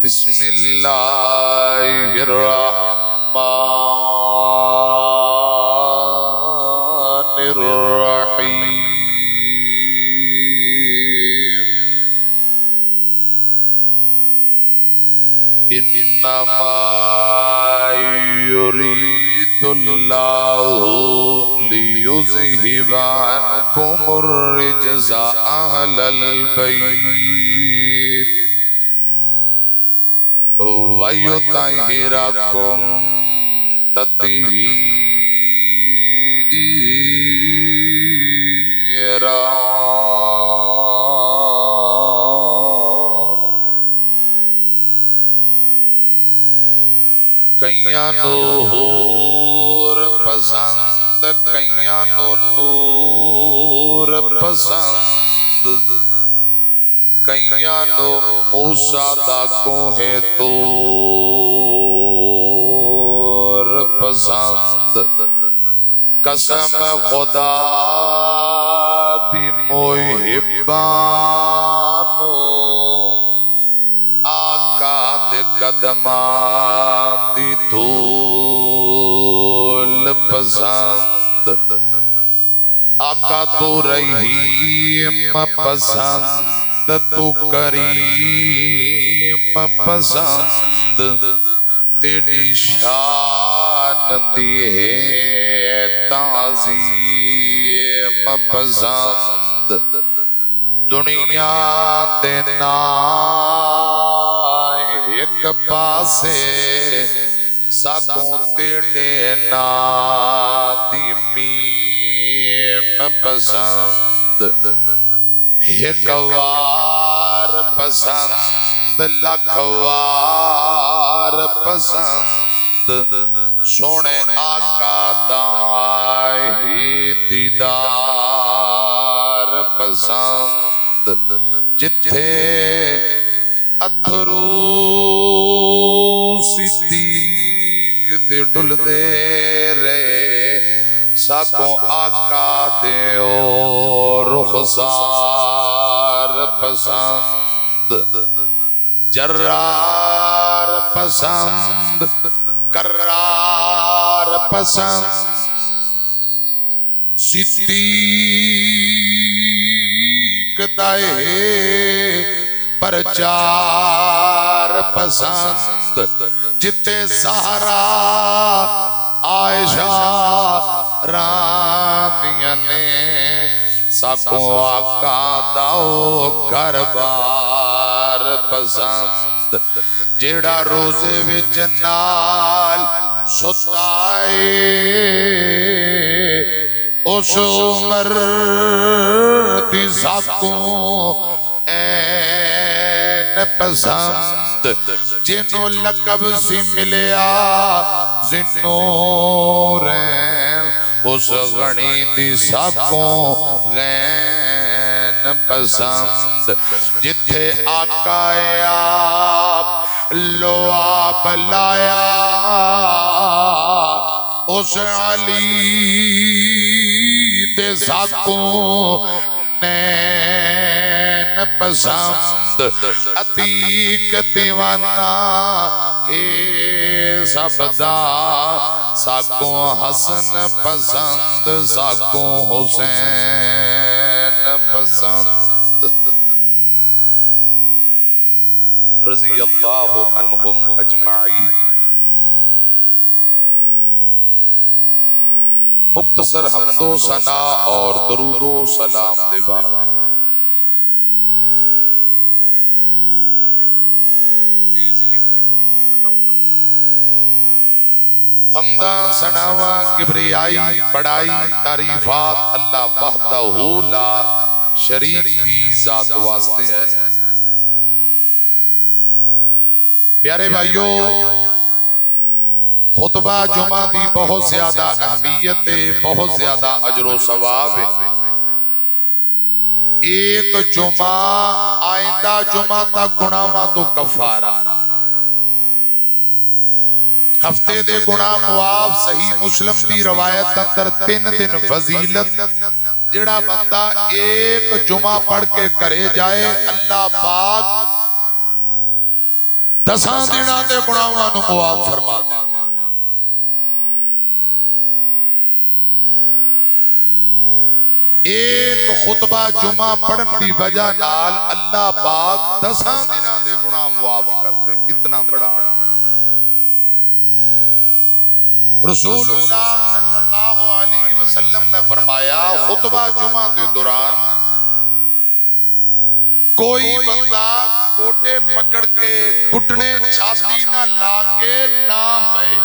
بسم اللہ الرحمن الرحیم انما یرید اللہ لیذہب عنکم الرجس اہل البیت وَيُطَهِّرَكُمْ تَطْهِيرًا کئیاں نور پسند کئیاں نور پسند کئیاں نو موسیٰ دا کوہ طور پسند قسم خدا دی محبانو آقا دے قدمات دی دھول پسند آقا تو رحیم پسند تو کریم پسند تیری شان دی ہے تعظیم پسند دنیا دینا ایک پاسے ساتوں تیرے نادمیم پسند ایک وار پسند لکھوار پسند سونے آقا دائی دیدار پسند جتھے اتھرو صدیق دے ڈل دے رہے ساکوں آقا دے او رخسار پسند جرار پسند کرار پسند صدیق دائے پرچار پسند جتے سہارا عائشہ رانیاں نے ساکوں آقا داؤ گھر بار پسند جیڑا روزے وچ نال ستائے اس عمر دی ساکوں این پسند جنوں لقب سی ملیا زنورین اس غنی دی ساکوں غین پسند جتھے آقا آپ لو آپ لایا اس علی دے ساکوں نین پسند عتیق دیوانا ہے سبدا ساکوں حسن پسند ساکوں حسین پسند رضی اللہ عنہم اجمعین مختصر حمد و ثنا اور درود و سلام دے بعد حمدہ سناوا کبریائی بڑائی تعریفات اللہ وحدہ لا شریک کی ذات واسطے ہے پیارے بھائیو خطبہ جمعہ دی بہت زیادہ اہمیت ہے بہت زیادہ اجر و ثواب ہے ایک جمعہ آئندہ جمعہ تک گناہاں تو کفارہ ہفتے دے گناہ معاف صحیح مسلم دی روایت اندر 3 دن فضیلت جڑا بندہ ایک جمعہ پڑھ کے کرے جائے اللہ پاک 10 ਦਿਨਾਂ ਦੇ ਗੁਨਾਹਾਂ ਨੂੰ ਮੁਆਫ ਫਰਮਾ ਦੇ। ایک خطبہ جمعہ پڑھن کی وجہ نال اللہ پاک 10 دنوں دے گناہ معاف کرتے۔ کتنا بڑا رسول اللہ صلی اللہ علیہ وسلم نے فرمایا خطبہ جمعہ کے دوران کوئی بندہ گوٹے پکڑ کے گھٹنے چھاتی نہ لا کے نام بھائی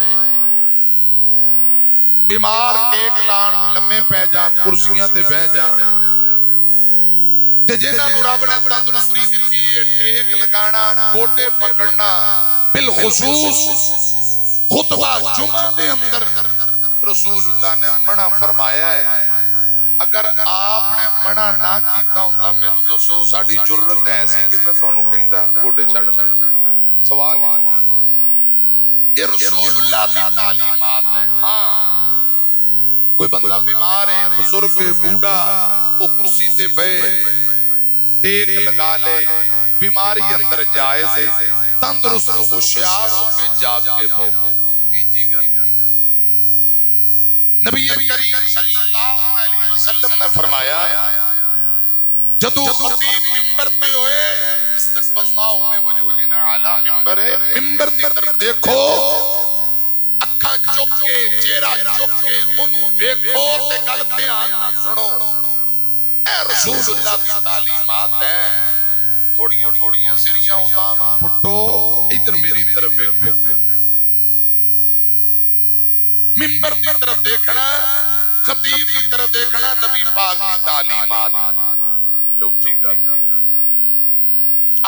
بیمار ایک لان لمے پہ جان کرسیاں تے بہ جان تے جنہاں نوں رب نے تندرستی دتی ہے ٹیک لگانا گوٹے پکڑنا بالخصوص خطبہ جمعہ دے اندر رسول اللہ نے منع فرمایا ہے۔ اگر آپ نے منع نہ کیتا ہوتا میں دسو ساڈی جرت ایسی کہ میں تانوں کہندا گوٹے چھڈ دے سوال یہ رسول اللہ کی تعلیمات ہے۔ ہاں کوئی بندہ بیمار ہے بزرگ بوڑھا وہ کرسی تے پے ٹیک لگا لے بیماری اندر جائز ہے تندرست ہوشیار ہو کے جاگ کے پو تیجی گا نبی کریم صلی اللہ علیہ وسلم نے فرمایا جدو خطیب منبر پہ ہوئے استقبلناہ بوجوہنا علی منبر کی طرف دیکھو اکھاں چپ کے چہرہ چپ کے انہوں دیکھو تے گلتے آنا سنو اے رسول اللہ کی تعلیمات ہے تھوڑیاں سریاں اتان پھٹو ادھر میری طرف دیکھو منبر کی طرف دیکھنا خطیب کی طرف دیکھنا نبی پاک کی تعلیمات چوتھی گل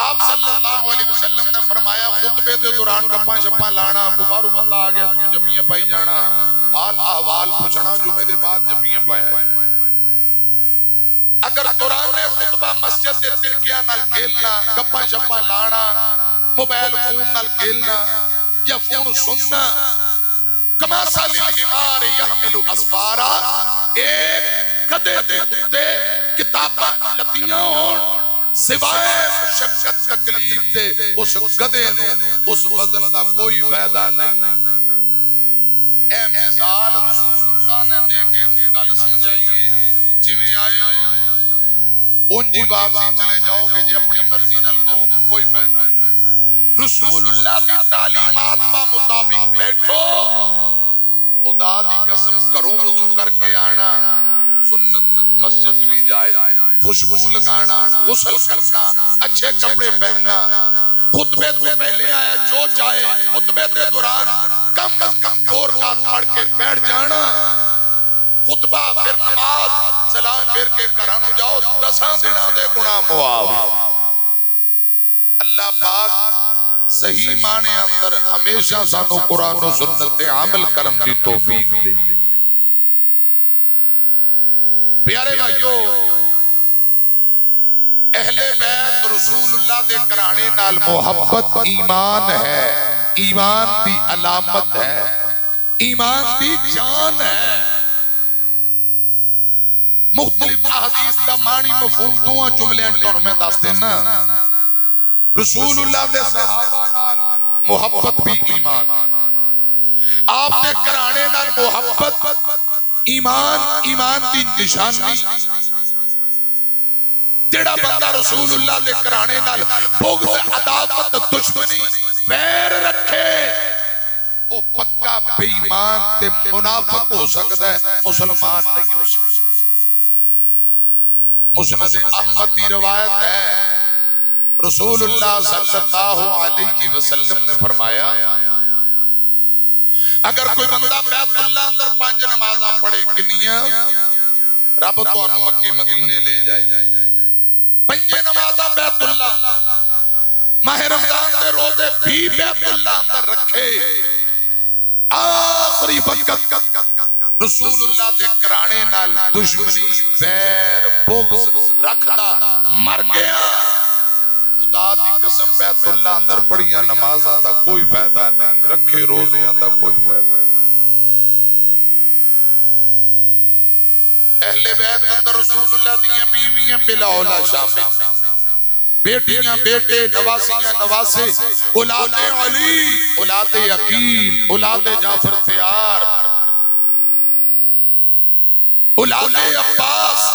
آپ صلی اللہ علیہ وسلم نے فرمایا خطبے دے دوران گپاں شپاں لانا بارو بندہ آ گیا تم جبیاں پائی جانا حال احوال پوچھنا جمعے دے بعد جبیاں پایا اگر دوران خطبہ مسجد دے ترکیاں نال کھیلنا گپاں شپاں لانا موبائل فون نال کھیلنا یا فون سننا کما سالی الحمار یحمل اسفارا ایک گدے دے اتے کتاباں لتیاں ہون سوائے مشقت تکلیف دے اس گدے نو اس وزن دا کوئی فائدہ نہیں۔ اے مثال رسول اللہ نے دے کے گل سمجھائیے جویں آئے ان جی واپسی چلے جاؤ گے جی اپنی مرضی نال بہو کوئی فائدہ نہیں۔ رسول اللہ کی تعلیمات با مطابق بیٹھو خدا دی قسم کروں وضو کر کے آنا سنت مسجد بھی جائے خوشبو لگانا غسل کرنا اچھے کپڑے پہننا خطبے تو پہلے آیا جو چاہے خطبے دے دوران کم دور کا پڑھ کے بیٹھ جانا خطبہ پھر نماز سلام پھر کے کرانو جاؤ 10 دنوں دے گناہ معاف۔ اللہ پاک صحیح معنی اندر ہمیشہ سانو قرآن و سنت عمل کرن دی توفیق دے۔ پیارے بھائیو اہل بیت رسول اللہ دے کرانے نال محبت ایمان ہے ایمان دی علامت ہے ایمان دی جان ہے۔ مختلف احادیث کا معنی مفہوم دو جملے تو میں دس دینا رسول اللہ دے صحابہ نال محبت بھی ایمان آپ دے کرانے نال محبت ایمان دی نشانی جڑا بندہ رسول اللہ دے کرانے نال بغض عداوت دشمنی ویر رکھے وہ پکا بے ایمان تے منافق ہو سکتا ہے مسلمان نہیں ہو سکتا۔ مسند احمد دی روایت ہے رسول اللہ صلی اللہ علیہ وسلم نے فرمایا اگر کوئی بندہ بیت اللہ اندر 5 نمازاں پڑھے کنیاں رب تو انہوں مکہ مدینے لے جائے 5 نمازاں بیت اللہ ماہ رمضان دے روزے بھی بیت اللہ اندر رکھے آخری وقت رسول اللہ دے کرانے نال دشمنی ویر بغض رکھتا مر گیا خدا دی قسم بیت اللہ اندر پڑھیاں نمازاں دا کوئی فائدہ نہیں رکھے روزیاں دا کوئی فائدہ نہیں۔ اہل بیت اندر رسول اللہ دی بیویاں بلا اولاد شامل بیٹیاں بیٹے نواسیاں نواسے اولاد علی اولاد عقیل اولاد جعفر تیار اولاد عباس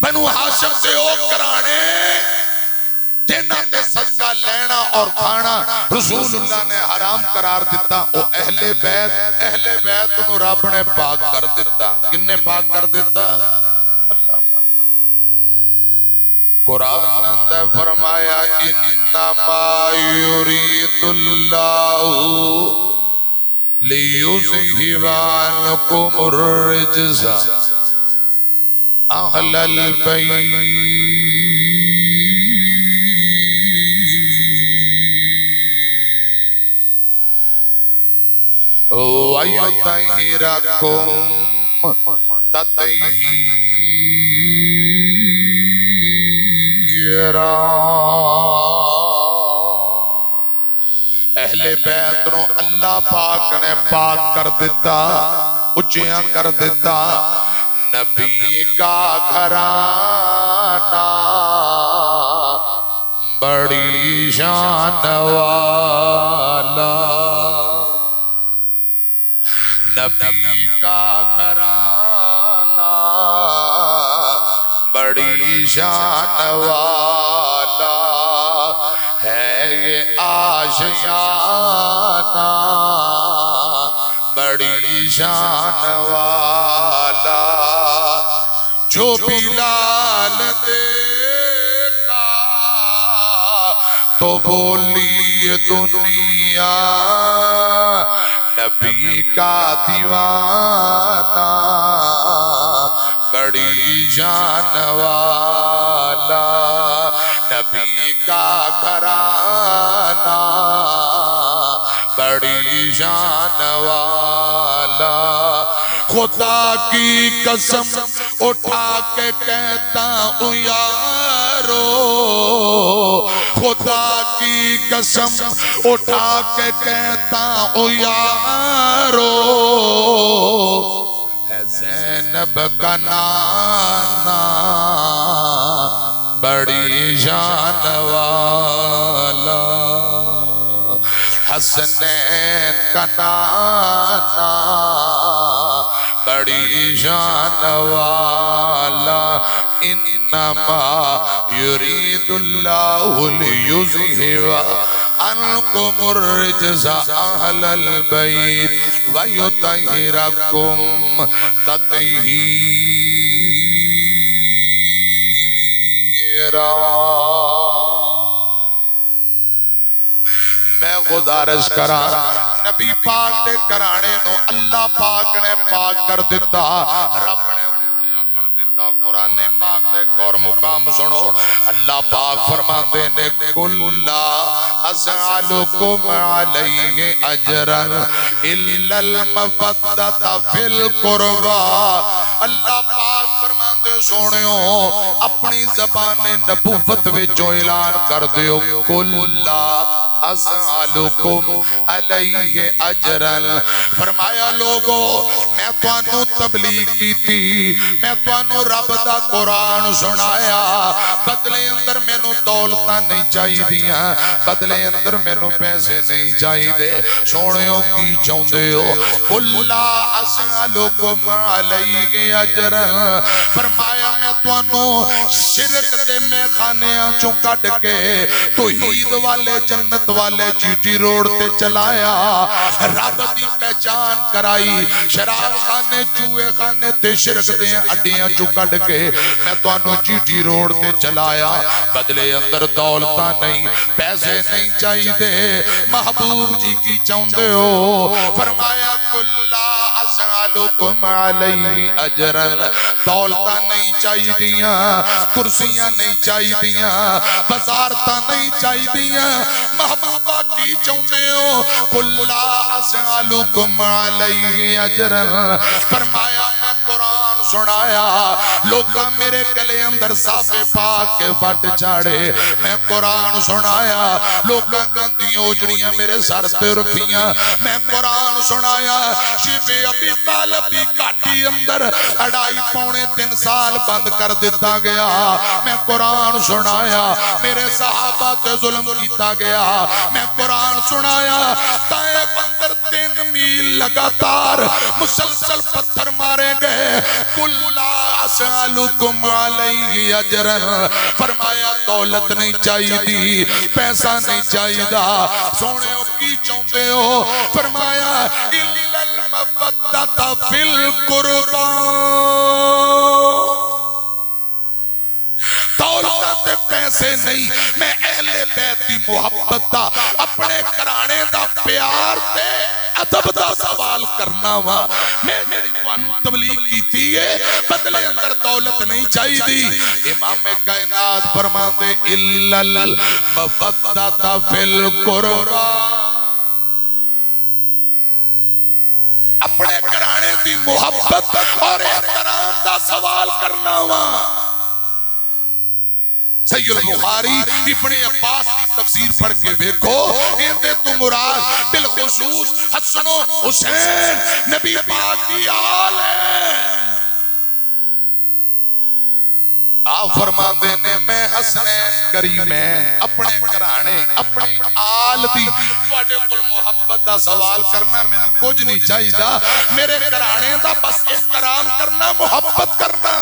بنو ہاشم دے او کرانے جنہ تے صدقہ لینا اور کھانا رسول اللہ نے حرام قرار دیتا او اہل بیت انہوں رب نے پاک کر دیتا کن نے پاک کر دیتا اللہ قرآن نے فرمایا انما یرید اللہ لیذہب عنکم الرجس اہل البیت وَيُطَهِّرَكُمْ تَطْهِيرًا اہل بیت نو اللہ پاک نے پاک کر دیتا اچھیاں کر دیتا نبی کا گھرانہ بڑی شان والا نبی کا گھرانہ بڑی شان والا ہے یہ آشیانہ بڑی شان والا جو بلال دیکھا تو بولی دنیا نبی کا دیوانہ بڑی جان والا نبی کا گھرانہ بڑی جان والا خدا کی قسم اٹھا کے کہتا ہوں یارو خدا کی قسم اٹھا کے کہتا ہوں یارو ہے زینب کا نانا بڑی شان والا حسنین کا نانا بڑی شان والا انما یرید اللہ لیذہب عنکم الرجس اہل البیت ویطہرکم تطہیرا میں گزارش کرا نبی پاک دے کرانے نو اللہ پاک نے پاک کر دیتا رب نے کر دیتا قرآن پاک دے اور مقام سنو اللہ پاک فرماتے نے کُلَّا أَسْأَلُكُمْ عَلَيْهِ أَجْرًا إِلَّا الْمَوَدَّةَ فِي الْقُرْبَى اللہ پاک فرماتے سونیو اپنی زبان نبوت وچوں اعلان کر دیو کُلَّا أَسْأَلُكُمْ عَلَيْهِ أَجْرًا فرمایا لوگو میں توانو تبلیغ کی تھی میں توانو رب دا قرآن سنایا بدلے اندر میں نو دولتہ نہیں چاہی دیا بدلے اندر میں نو پیسے نہیں چاہی دے سونیوں کی چاہتے ہو کُلَّا أَسْأَلُكُمْ عَلَيْهِ أَجْرًا فرمایا میں توانو شرک دے میں خانیاں چوں کٹ کے توحید والے جنت والے جیٹی روڈ تے چلایا رب دی پہچان کرائی شراب خانے چوئے خانے تے شرک دے اڈیاں چوں کٹ کے میں توانو جیٹی روڈ تے چلایا بدلے اندر دولتہ نہیں پیسے نہیں چاہی دے محبوب جی کی چاہندے ہو فرمایا کُلَّا أَسْأَلُكُمْ عَلَيْهِ أَجْرًا دولتہ نہیں چاہی دیا کرسیاں نہیں چاہی دیا بزارتہ نہیں چاہی دیا محبوبہ کی چاہتے ہو کُلَّا أَسْأَلُكُمْ عَلَيْهِ أَجْرًا فرمایا میں قرآن سنایا لوگاں میرے گلے اندر صافے پاک کے وٹ چاڑے میں قرآن سنایا لوگاں گندی اوجڑیاں میرے سر پہ رکھیاں میں قرآن سنایا شیب ابی طالب دی کاٹی اندر 2.5-3 سال بند کر دیتا گیا میں قرآن سنایا میرے صحابہ تے ظلم کیتا گیا میں قرآن سنایا طائف اندر 3 میل لگاتار مسلسل پتھر مارے گئے کل لا اسألکم علیہ اجرا فرمایا دولت نہیں چاہیے دی پیسہ نہیں چاہیے دا سونے ہو کی چاہتے ہو فرمایا الا المودۃ فی القربى دولت پیسے نہیں میں اہل بیت دی محبت دا اپنے گھرانے دا پیار تے ادب دا سوال کرنا وا میں میری تبلیغ کیتی ہے بدلے اندر دولت نہیں چاہیے دی امام کائنات فرماندے الا المودۃ فی القربى اپنے گھرانے دی محبت اور احترام دا سوال کرنا وا سید البخاری ابن عباس کی تفسیر پڑھ کے دیکھو اندے تو مراد بالخصوص حسن و حسین نبی پاک کی آل ہے آپ فرماندے نے میں حسنین کریمین اپنے گھرانے اپنی آل دی بڑے کل محبت دا سوال کرنا میں نے کچھ نہیں چاہیے دا میرے گھرانے دا بس احترام کرنا محبت کرنا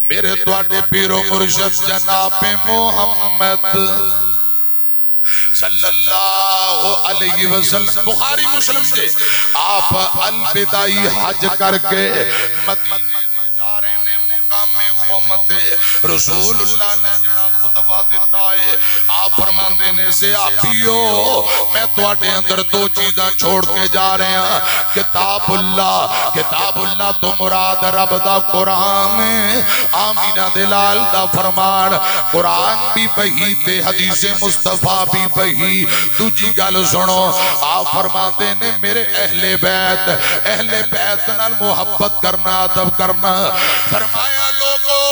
میرے تواڈے پیر و مرشد جناب محمد صلی اللہ علیہ وسلم بخاری مسلم جے آپ الوداعی حج کر کے مدینہ جا رہے نے مقام خومت رسول اللہ نے جڑا خطبہ دیتا ہے آپ فرماندے نے سے آپیو میں تواڈے اندر 2 چیزاں چھوڑ کے جا رہے ہیں کتاب اللہ تو مراد رب دا قرآن آمینہ دلال دا فرمان قرآن بھی وحی تے حدیث مصطفیٰ بھی وحی دوجی گل سنو آپ فرماتے نے میرے اہل بیت نال محبت کرنا ادب کرنا فرمایا لوگو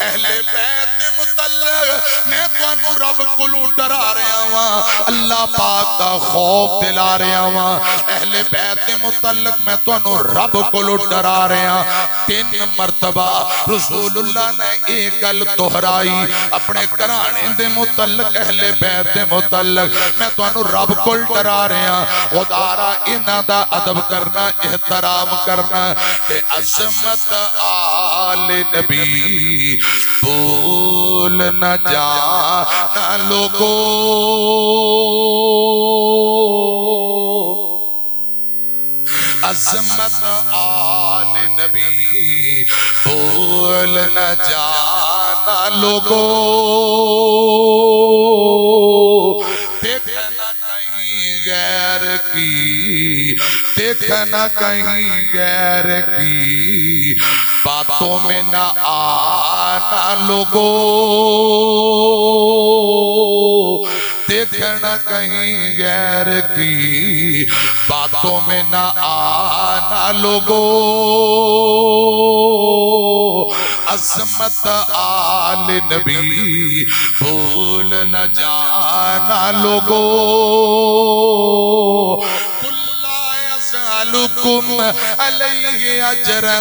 اہل بیت متعلق میں تانوں رب کولوں ڈرا رہا ہاں اللہ پاک دا خوف دلا رہا ہاں اہل بیت متعلق میں تانوں رب کولوں ڈرا رہا 3 مرتبہ رسول اللہ نے ایک گل دہرائی اپنے گھرانے دے متعلق اہل بیت دے متعلق میں تانوں رب کول ڈرا رہا خدا را انہاں دا ادب کرنا احترام کرنا تے عظمت آل نبی بھول نہ جانا لوگو عظمت آل نبی بھول نہ جانا لوگو دیکھنا کہیں غیر کی دیکھنا کہیں غیر کی باتوں میں نہ آنا لوگو دیکھنا کہیں غیر کی باتوں میں نہ آنا لوگو عظمت آل نبی بھول نہ جانا لوگو اسألکم علیہ اجرا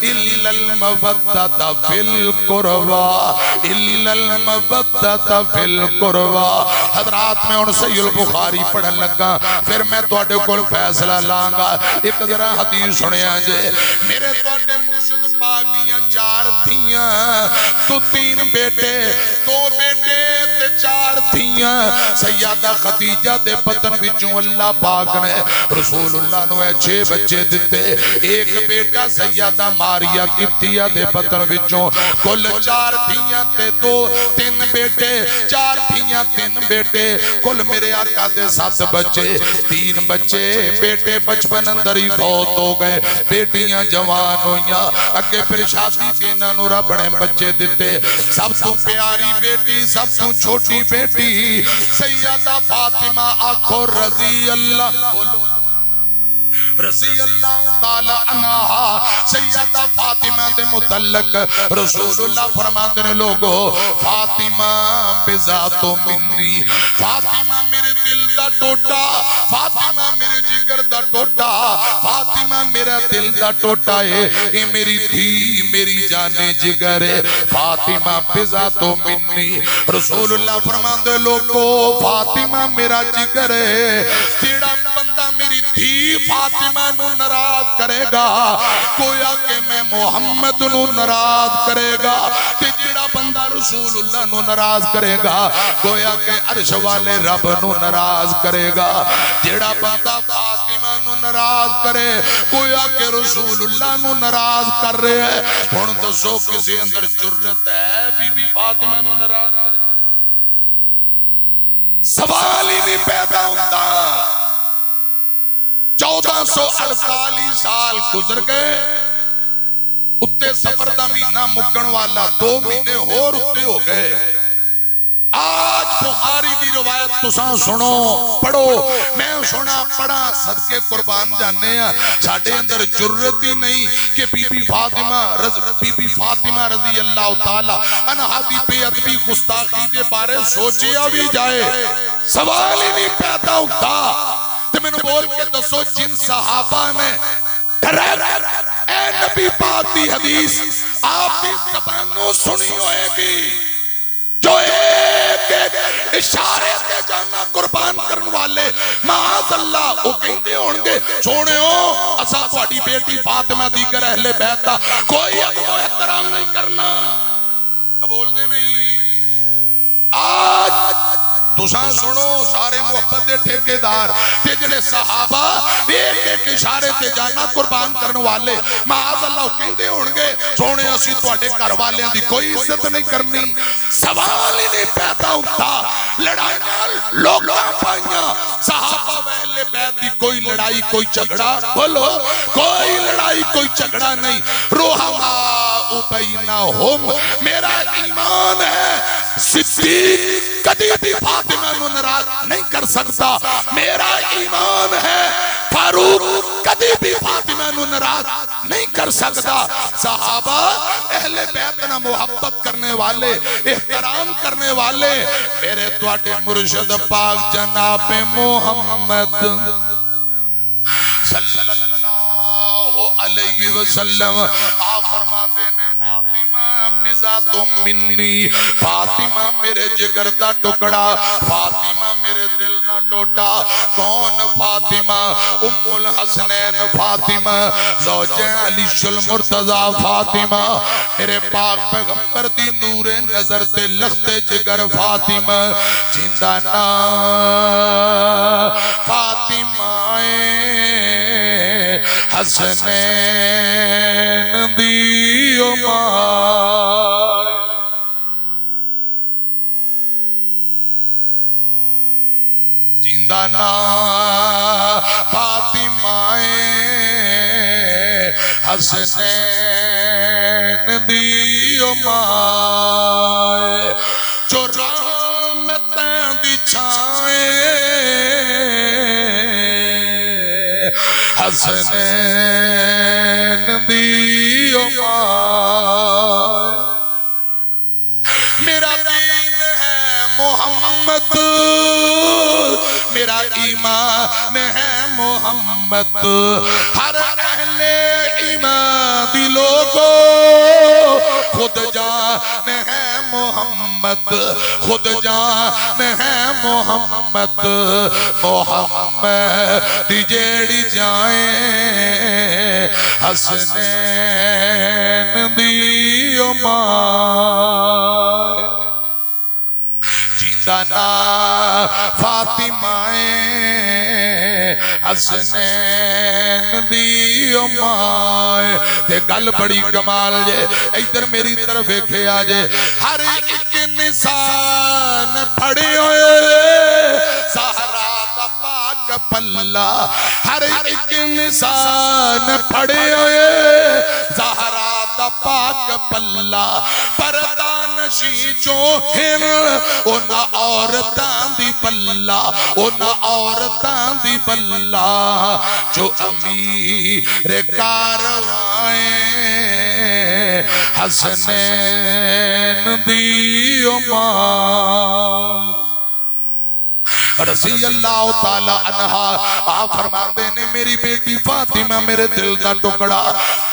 الا المودۃ فی القربى الا المودۃ فی القربى حضرات میں ان صحیح البخاری پڑھن لگا پھر میں تواڈے کول فیصلہ لاں گا ایک ذرا حدیث سنیا جے میرے تواڈے مرشد پاک دیاں 4 تھیاں تو 3 بیٹے 2 بیٹے تے 4 تھیاں سیدہ خدیجہ دے بدن وچوں اللہ پاک نے رسول اللہ نو 6 بچے دیتے ایک بیٹا سیدہ ماریا کتیا دے بدن وچوں کل 4 تھیاں تے 3 بیٹے 4 تھیاں 3 بیٹے کل میرے آقا دے 7 بچے 3 بچے بیٹے بچپن اندر ہی فوت ہو گئے بیٹیاں جوان ہویاں اگے پھر شادی دینا نو رب نے بچے دیتے سب تو پیاری بیٹی سب تو چھوٹی بیٹی سیدہ فاطمہ آنکھو رضی اللہ رضی اللہ تعالی عنہ سیدہ فاطمہ دے متعلق رسول اللہ فرماتے ہیں لوگو فاطمہ بذات منی، فاطمہ میرے دل دا ٹوٹا، فاطمہ میرے جگر دا ٹوٹا، فاطمہ میرا دل دا ٹوٹا ہے، یہ میری تھی میری جانے جگر ہے، فاطمہ بذات منی۔ رسول اللہ فرماتے ہیں لوگو فاطمہ میرا جگر ہے، تیرا بندہ میری تھی فاطمہ نو ناراض کرے گا گویا کہ میں محمد نو ناراض کرے گا، تے جڑا بندہ رسول اللہ نو ناراض کرے گا گویا کہ عرش والے رب نو ناراض کرے گا، جڑا بندہ فاطمہ نو ناراض کرے گویا کہ رسول اللہ نو ناراض کر رہے ہیں۔ ہن دسو کسی اندر جرت ہے بی بی فاطمہ نو ناراض کرے؟ سوال ہی نہیں پیدا ہوتا۔ 1448 سال گزر گئے، اتے سفر دا مہینہ مکن والا 2 مہینے اور اتے ہو گئے۔ آج بخاری دی روایت تساں سنو پڑھو، میں سنا پڑھا صدقے قربان جانے ہیں، ساڑھے اندر جرت ہی نہیں کہ بی بی فاطمہ رضی اللہ تعالی عنہا دی بے ادبی گستاخی کے بارے سوچیا بھی جائے، سوال ہی نہیں پیدا ہوتا۔ تو میں نے بول کے دسو جن صحابہ نے اے نبی پاک دی حدیث آپ کی زبانوں سنی ہوئے گی، جو ایک ایک اشارے تے جانا قربان کرنے والے معاذ اللہ وہ کہتے ہونگے سونے ہو اسا تھوڑی بیٹی فاطمہ دیگر اہل بیت دا کوئی ادب و احترام نہیں کرنا، بول دے نہیں۔ آج تساں سنو سارے محبت دے ٹھیکیدار تے جڑے صحابہ ایک ایک اشارے تے جانا قربان کرنے والے معاذ اللہ کہندے ہونگے سونے اسی تواڈے گھر والیاں دی کوئی عزت نہیں کرنی، سوال ہی نہیں پیدا ہوتا۔ لڑائی نال لوکاں پائیاں، صحابہ و اہل بیت دی کوئی لڑائی کوئی جھگڑا، بولو کوئی لڑائی کوئی جھگڑا نہیں، رحماء بینہم، میرا ایمان ہے صدیق کدی بھی فاطمہ نو ناراض نہیں کر سکتا، میرا ایمان ہے فاروق کدی بھی فاطمہ نو ناراض نہیں کر سکتا۔ صحابہ اہل بیت نہ محبت کرنے والے احترام کرنے والے میرے تواڈے مرشد پاک جناب محمد صلی اللہ علیہ وسلم آپ فرماتے ہیں فاطمہ بذات منی، فاطمہ میرے جگر دا ٹکڑا، فاطمہ میرے دل دا ٹوٹا۔ کون فاطمہ؟ ام الحسنین فاطمہ، زوج علی المرتضی فاطمہ، میرے پاک پیغمبر دی نور نظر تے لخت جگر فاطمہ، جیندہ نا فاطمہ حسنین دی ماں، جیندہ نا فاطمہ حسنین دی ماں، جو رحمتیں دی چھائیں حسنین دی ماں، میرا دین ہے محمد، میرا ایمان ہے محمد، ہر اہل ایمان دی لوگو خود جان ہے محمد، خود جان ہے محمد، محمد دی جیڑی جائیں حسنین دی ماں، جیندہ نا فاطمہ حسنین دی ماں۔ تے گل بڑی کمال جے، ادھر میری طرف ایکھے آجے، ہر ایک انسان پڑے ہوئے سہرا دا پاک پلہ، ہر ایک انسان پڑے ہوئے سہرا دا پاک پلہ، پردہ نشی جو ہن اونا عورتاں دی بلا ان عورتاں دی بلا جو امیر کاروائیں حسنین دی امار رضی اللہ تعالی عنہ آپ فرماتے نے میری بیٹی فاطمہ میرے دل دا ٹکڑا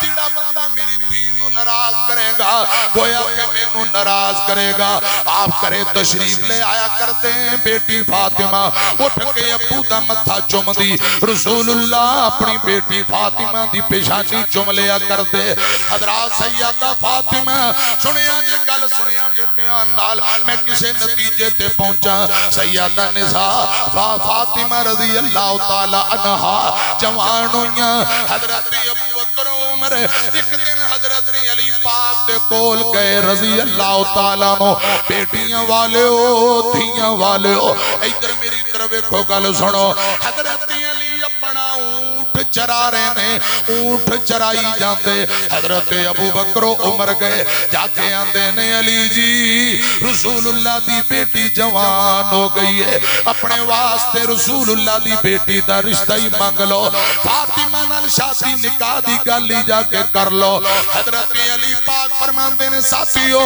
جڑا بندہ میری دھی نو ناراض کرے گا گویا کہ میں نو ناراض کرے گا آپ کرے تشریف لے آیا کرتے ہیں بیٹی فاطمہ اٹھ کے ابو دا متھا چم دی رسول اللہ اپنی بیٹی فاطمہ دی پیشانی چم لیا کرتے حضرات سیدہ فاطمہ سنیا جے گل سنیا جے بیان نال میں کسے نتیجے تے پہنچا سیدہ نساء فاطمہ رضی اللہ تعالی عنہ جوان ہویاں حضرت ابو بکر عمر ایک دن حضرت علی پاک دے کول گئے رضی اللہ تعالیٰ عنہ بیٹیاں والے ہو دھیاں والے ہو ادھر میری طرف ایکو گل سنو حضرت علی اپنا اونٹ چرا رہے ہیں اونٹ چرائی جاندے حضرت ابو بکر عمر گئے جاتے آندے نے علی جی رسول اللہ دی بیٹی جوان ہو گئی ہے اپنے واسطے رسول اللہ دی بیٹی دا رشتہ ہی مانگ لو فاطمہ نال شادی نکاح دی گل جا کے کر لو حضرت علی پاک فرماندے نے ساتھیو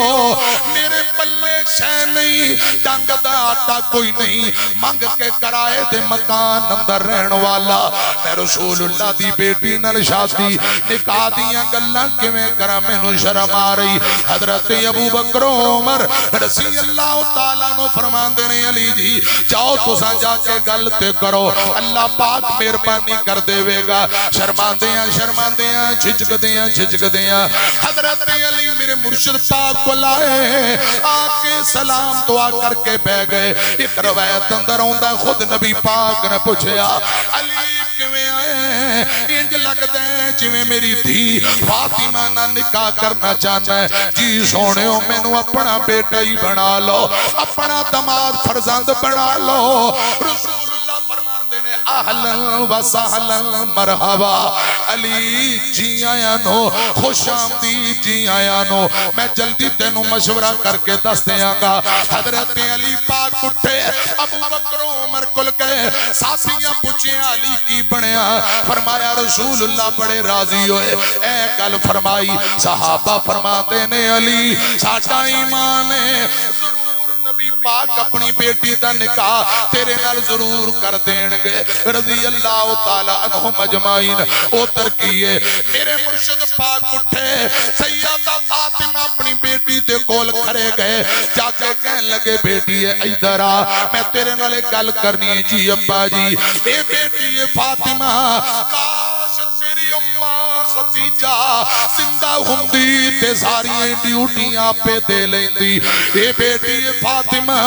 میرے پلے شے نہیں ڈنگ دا آٹا کوئی نہیں مانگ کے کرائے دے مکان اندر رہن والا میں رسول اللہ دی بیٹی نال شادی نکاح دیاں گلاں کیویں کراں مینوں شرم آ رہی حضرت ابو بکر عمر رضی اللہ تعالیٰ عنہ فرماندے نے علی جی جاؤ تساں جا کے گل تے کرو اللہ پاک مہربانی کر دے گا شرماندیاں جھجک دیاں حضرت علی میرے مرشد پاک کو لائے آکے سلام دعا کر کے بہ گئے ایک روایت اندر ہوندہ خود نبی پاک نے پوچھیا علی کیویں آئے انج لگتے ہیں جویں میری دھی فاطمہ نہ نکاح کرنا چاہنا ہے جی سونے ہو میں نو اپنا بیٹا ہی بنا لو اپنا دماد فرزند بنا لو رسول اللہ فرماتے نے اہلا و سہلا مرحبا علی جی آیا نو خوش آمدید جی آیا نو میں جلدی تینوں مشورہ کر کے دس دیاں گا حضرت علی پاک اٹھے ابو بکر عمر کل گئے ساتھیاں پوچھیں علی کی بنیا فرمایا رسول اللہ بڑے راضی ہوئے اے گل فرمائی صحابہ فرماتے نے علی ساٹا ایمان ہے نبی پاک اپنی بیٹی دا نکاح تیرے نال ضرور کر دینگے رضی اللہ تعالیٰ عنہم اجمعین اتر کیے میرے مرشد پاک اٹھے سیدہ فاطمہ اپنی بیٹی دے کول کھڑے گئے جا کے کہن لگے بیٹی ہے ادھر آ میں تیرے نال گل کرنی جی ابا جی اے بیٹی ہے فاطمہ کاش تیری اماں ختیجہ زندہ ہندی تے ساری ڈیوٹیاں پہ دے لیندی اے بیٹی فاطمہ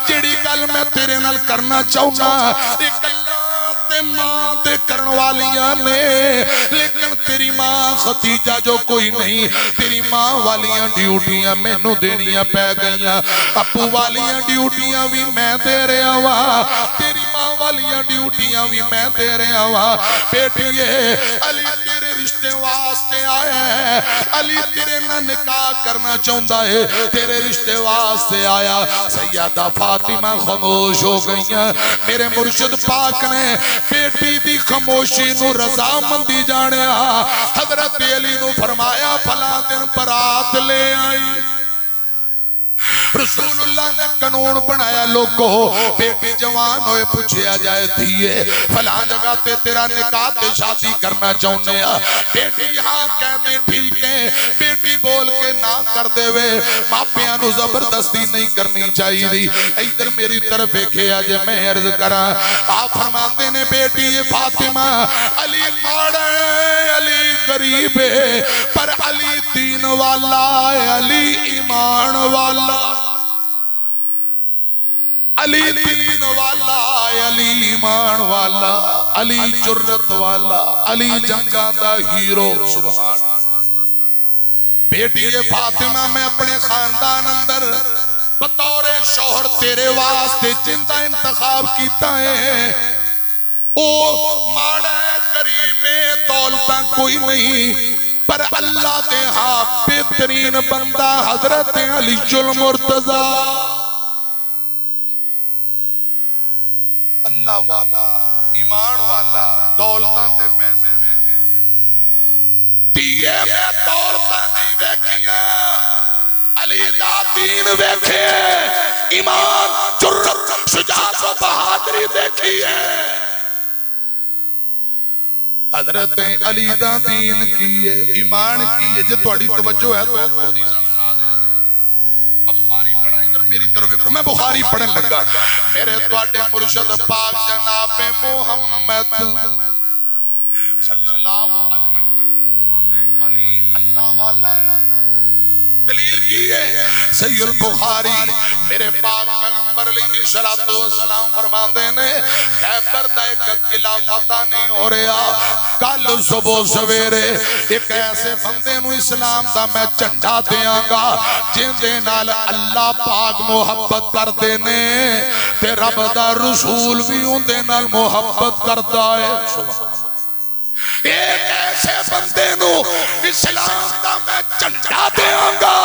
جڑی گل میں تیرے نال کرنا چاہنا ایک اللہ تے ماں تے کرن والیاں نے لیکن تیری ماں ختیجہ جو کوئی نہیں تیری ماں والیاں ڈیوٹیاں میں نو دینیاں پہ گئیاں ابو والیاں ڈیوٹیاں بھی میں دے رہا ہوا تیری ماں والیاں ڈیوٹیاں بھی میں دے رہا ہوا بیٹیے علی تیرے رشتے واسطے آئے ہیں علی تیرے نہ نکاح کرنا چاہتا ہے تیرے رشتے واسطے آیا سیدہ فاطمہ خاموش ہو گئیاں میرے مرشد پاک نے بیٹی دی خاموشی نو رضا مندی جانیا حضرت علی نو فرمایا فلاں دن برات لے آئی رسول اللہ نے قانون بنایا لوگوں بیٹی جوان ہوئے پوچھیا جائے تھیے فلاں جگہ تے تیرا نکاح تے شادی کرنا چاہنے بیٹی یہاں کہتے ٹھیک ہے بیٹی بول کے نہ کر دے وے ماپیاں نو زبردستی نہیں کرنی چاہیے دی ادھر میری طرف ایک آجے میں عرض کرا آپ فرماتے نے بیٹی فاطمہ علی ماڑے علی قریب پر علی دین والا علی ایمان والا علی دین والا علی ایمان والا علی جرت والا علی جنگاں دا ہیرو سبحان بیٹی فاطمہ میں اپنے خاندان اندر بطور شوہر تیرے واسطے جن دا انتخاب کیتا ہے او ماڑے قریب دولتاں کوئی نہیں پر اللہ دے ہاں بہترین بندہ حضرت علی المرتضی اللہ والا ایمان والا دولتاں تے پیسے دیئے میں دولتاں نہیں دیکھیاں علی دا دین دیکھے ایمان جرت شجاعت و بہادری دیکھی ہے حضرت علی دا دین کیے ایمان کیے جو تھوڑی توجہ ہے تو حدیث سنا دیں اب بخاری پڑھائیں کر میری طرف میں بخاری پڑھن لگا میرے تواڈے مرشد پاک جناب محمد صلی اللہ علیہ وسلم علی اللہ والا ہے دلیل کی ہے صحیح البخاری میرے پاک پیغمبر علیہ السلام فرماتے ہیں خیبر دا ایک قلعہ فتح نہیں ہو رہا کل صبح سویرے ایک ایسے بندے نو اسلام دا میں جھنڈا دیاں گا جن دے نال اللہ پاک محبت کر دینے تے رب دا رسول بھی ان دے نال محبت کرتا ہے ایک ایسے بندے نو اسلام دا میں جھنڈا دیاں گا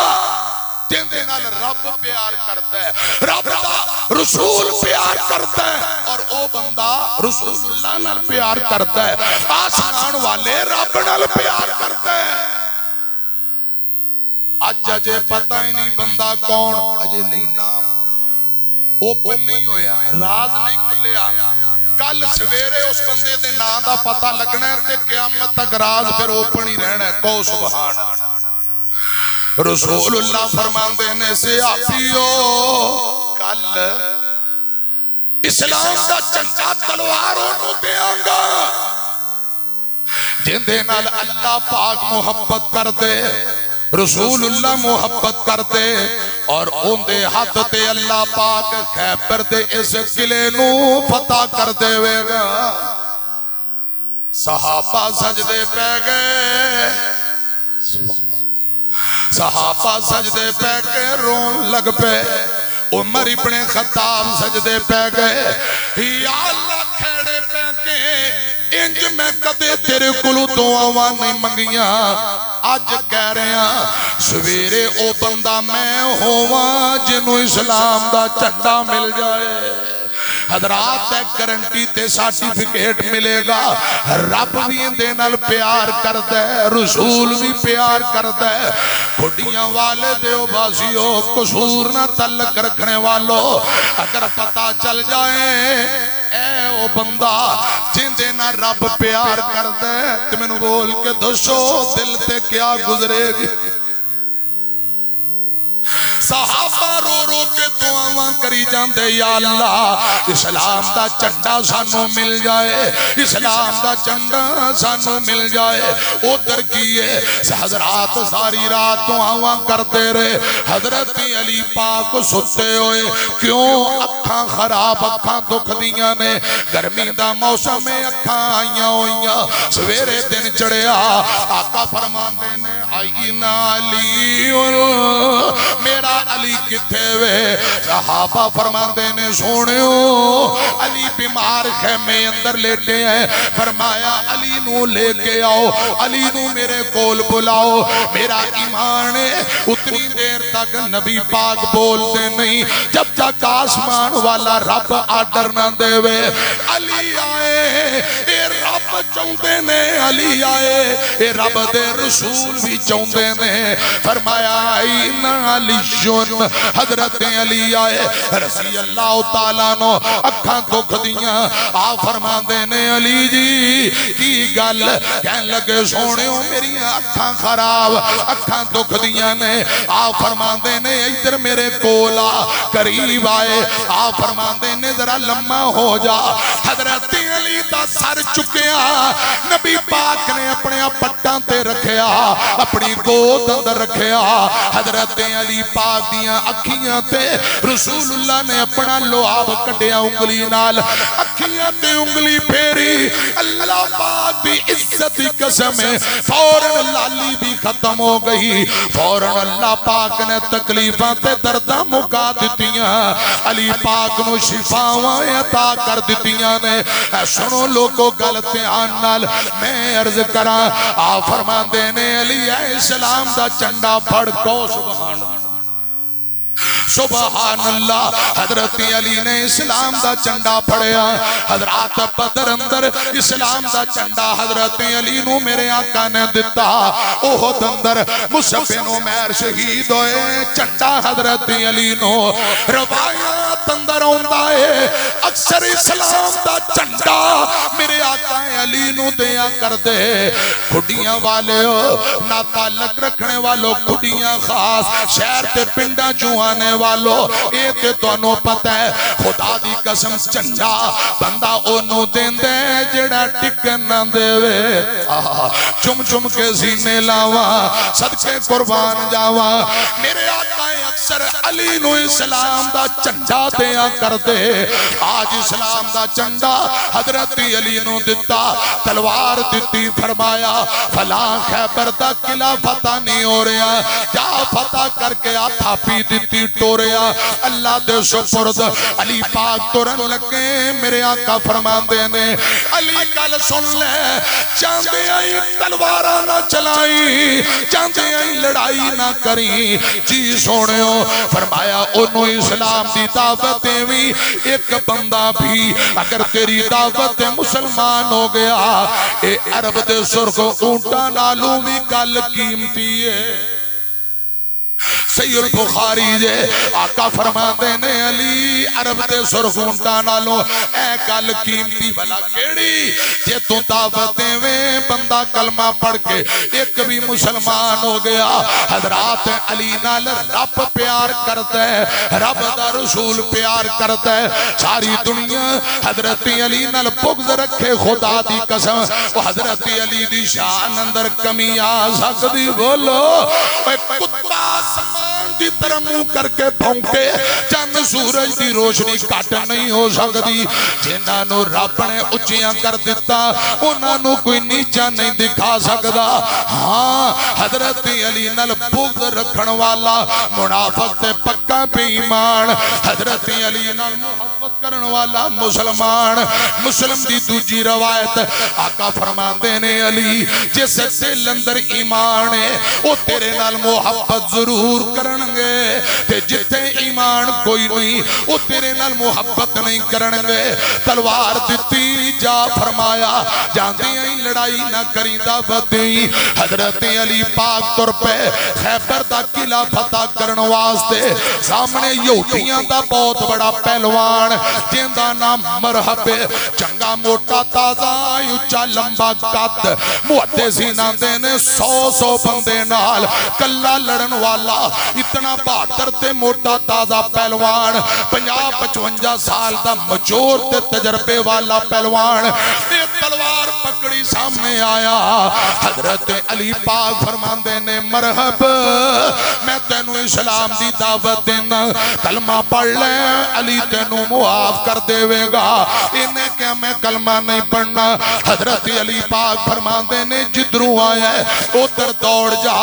جن دے نال رب پیار کرتا ہے رب دا رسول پیار کرتا ہے اور او بندہ رسول اللہ نال پیار کرتا ہے آسمان والے رب نال پیار کرتا ہے آج اجے پتہ ہی نہیں بندہ کون اجے نہیں نام اوپن نہیں ہویا راز نہیں کھلیا کل سویرے اس بندے دے نام دا پتہ لگنا ہے تے قیامت تک راز پھر اوپن ہی رہنا ہے کو سبحان رسول اللہ فرمان دینے سے آفیو کل اسلام دا جھنڈا تلوار انہوں دے آنگا جن دے نال اللہ پاک محبت کر دے رسول اللہ محبت کر دے اور ان دے ہاتھ تے اللہ پاک خیبر دے اس قلعے نو فتح کر دے وے گا صحابہ سجدے پہ گئے صحابہ سجدے پہ گئے رون لگ پہ عمر ابن خطاب سجدے پہ گئے یا اللہ کھڑے پہ کے انج میں کدے تیرے کلو دعاواں نہیں منگیاں آج کہہ رہے ہیں سویرے او بندہ میں ہوا جنہوں اسلام دا جھنڈا مل جائے حضرات ایک گارنٹی تے سرٹیفکیٹ ملے گا رب بھی اندے نال پیار کردا ہے رسول بھی پیار کردا ہے کھڈیاں والے دیو باسیو قصور نہ تعلق رکھنے والو اگر پتہ چل جائے اے او بندہ جن دے نال رب پیار کردا ہے تے مینوں بول کے دسو دل تے کیا گزرے گی صحابہ رو رو کے دعاواں کری جاندے یا اللہ اسلام دا جھنڈا سانو مل جائے اسلام دا جھنڈا سانو مل جائے ادھر کیے حضرات ساری رات دعاواں کرتے رہے حضرت علی پاک ستے ہوئے کیوں اکھاں خراب اکھاں دکھ دیاں نے گرمی دا موسم میں اکھاں آئیاں ہوئیاں سویرے دن چڑھیا آقا فرماندے نے آئینا علی میرا علی کتھے وے صحابہ فرماندے نے سونیو علی بیمار خیمے اندر لیٹے ہیں فرمایا علی نو لے کے آؤ علی نو میرے کول بلاؤ میرا ایمان ہے اتنی دیر تک نبی پاک بولتے نہیں جب تک آسمان والا رب آڈر نہ دے وے علی آئے اے رب چاہتے نے علی آئے اے رب دے رسول بھی چاہتے نے فرمایا اینا علی حضرت علی آئے رضی اللہ تعالیٰ نو اکھاں دکھ دیاں آپ فرمان دینے علی جی کی گل کہن لگے سونے ہو میری اکھاں خراب اکھاں دکھ دیاں نے آپ فرمان دینے ادھر میرے کولا قریب آئے آپ فرمان دینے ذرا لمحہ ہو جا حضرت علی دا سر چکیا نبی پاک نے اپنے پٹاں تے رکھیا اپنی گود اندر رکھیا حضرت علی پاک دیاں اکھیاں تے رسول اللہ نے اپنا لعاب کڈیا انگلی نال اکھیاں تے انگلی پھیری اللہ پاک بھی عزت کی قسم ہے فوراً لالی بھی ختم ہو گئی فوراً اللہ پاک نے تکلیفاں تے درداں مکا دتیاں علی پاک نو شفاواں عطا کر دتیاں نے سنو لوگو گل دھیان نال میں عرض کراں آپ فرماندے نے علی اے اسلام دا جھنڈا پھڑ کو سبحان اللہ سبحان اللہ حضرت علی نے اسلام دا چنڈا پھڑیا حضرات بدر اندر اسلام دا چنڈا حضرت علی نو میرے آقا نے دتا احد اندر مصعب بن عمیر شہید ہوئے چنڈا حضرت علی نو روایات اندر آندا ہے اکثر اسلام دا چنڈا میرے آقا علی نو دیا کر دے کھڑیاں والے نہ تعلق رکھنے والوں کھڑیاں خاص شہر تے پنڈا چوانے والوں اے تے تو انو پتہ ہے خدا دی قسم چنڈا بندہ انو دین دے جڑا ٹکن نہ دے وے چم چم کے سینے لاوا صدقے قربان جاوا میرے آقا اکثر علی نو اسلام دا چنڈا دیا کر دے آج اسلام دا چنڈا حضرت علی نو دتا تلوار دتی فرمایا فلاں خیبر دا قلعہ فتح نہیں ہو رہا جا فتح کر کے آتھا پی دتی ٹوریا اللہ دے سپرد علی پاک تورن لگے میرے آقا فرمان دینے علی کل سن لے چاندے آئی تلوارہ نہ چلائی چاندے آئی لڑائی نہ کری جی سونے ہو فرمایا انہوں اسلام دی دعوت بھی ایک بندہ بھی اگر تیری دعوت مسلمان ہو گیا اے عرب دے سرخ اونٹا نالو بھی کل قیمتی ہے سید البخاری جے آقا فرما دینے علی عرب دے سرخ اونٹا نالو اے کل قیمتی بھلا کیڑی جے تو دعوتیں ویں بندہ کلمہ پڑھ کے ایک بھی مسلمان ہو گیا حضرات علی نال رب پیار کرتا ہے رب دا رسول پیار کرتا ہے ساری دنیا حضرت علی نال بغض رکھے خدا دی قسم وہ حضرت علی دی شان اندر کمی آ سکتی بولو اے کتا سمان دی طرح منہ کر کے پھونکے چند سورج دی روشنی کٹ نہیں ہو سکتی جنہاں نو رب نے اچیاں کر دیتا انہاں نو کوئی نیچا نہیں دکھا سکتا ہاں حضرت علی نال بغض رکھن والا منافق تے پکا پہ ایمان حضرت علی نال محبت کرن والا مسلمان مسلم دی دوجی روایت آقا فرمان دینے علی جس دل اندر ایمان ہے وہ تیرے نال محبت ضرور کرنگے تے جتے ایمان کوئی نہیں وہ تیرے نال محبت نہیں کرنگے تلوار دیتی جا فرمایا جاندی ہیں لڑائی نہ کریں دعوت دیں حضرت علی پاک طور پہ خیبر دا قلعہ فتح کرن واسطے سامنے یہودیاں دا بہت بڑا پہلوان جن دا نام مرحب چنگا موٹا تازہ اچھا لمبا قد محدثین آندے نے 100 بندے نال کلا لڑن والا اتنا بہادر تے موٹا تازہ پہلوان 50-55 سال دا مچور تے تجربے والا پہلوان یہ تلوار پکڑی سامنے آیا حضرت علی پاک فرماندے نے مرحب میں تینوں اسلام دی دعوت دینا کلمہ پڑھ لیں علی تینوں معاف کر دے گا انہیں کیا میں کلمہ نہیں پڑھنا حضرت علی پاک فرماندے نے جدروں آیا ہے ادھر دوڑ جا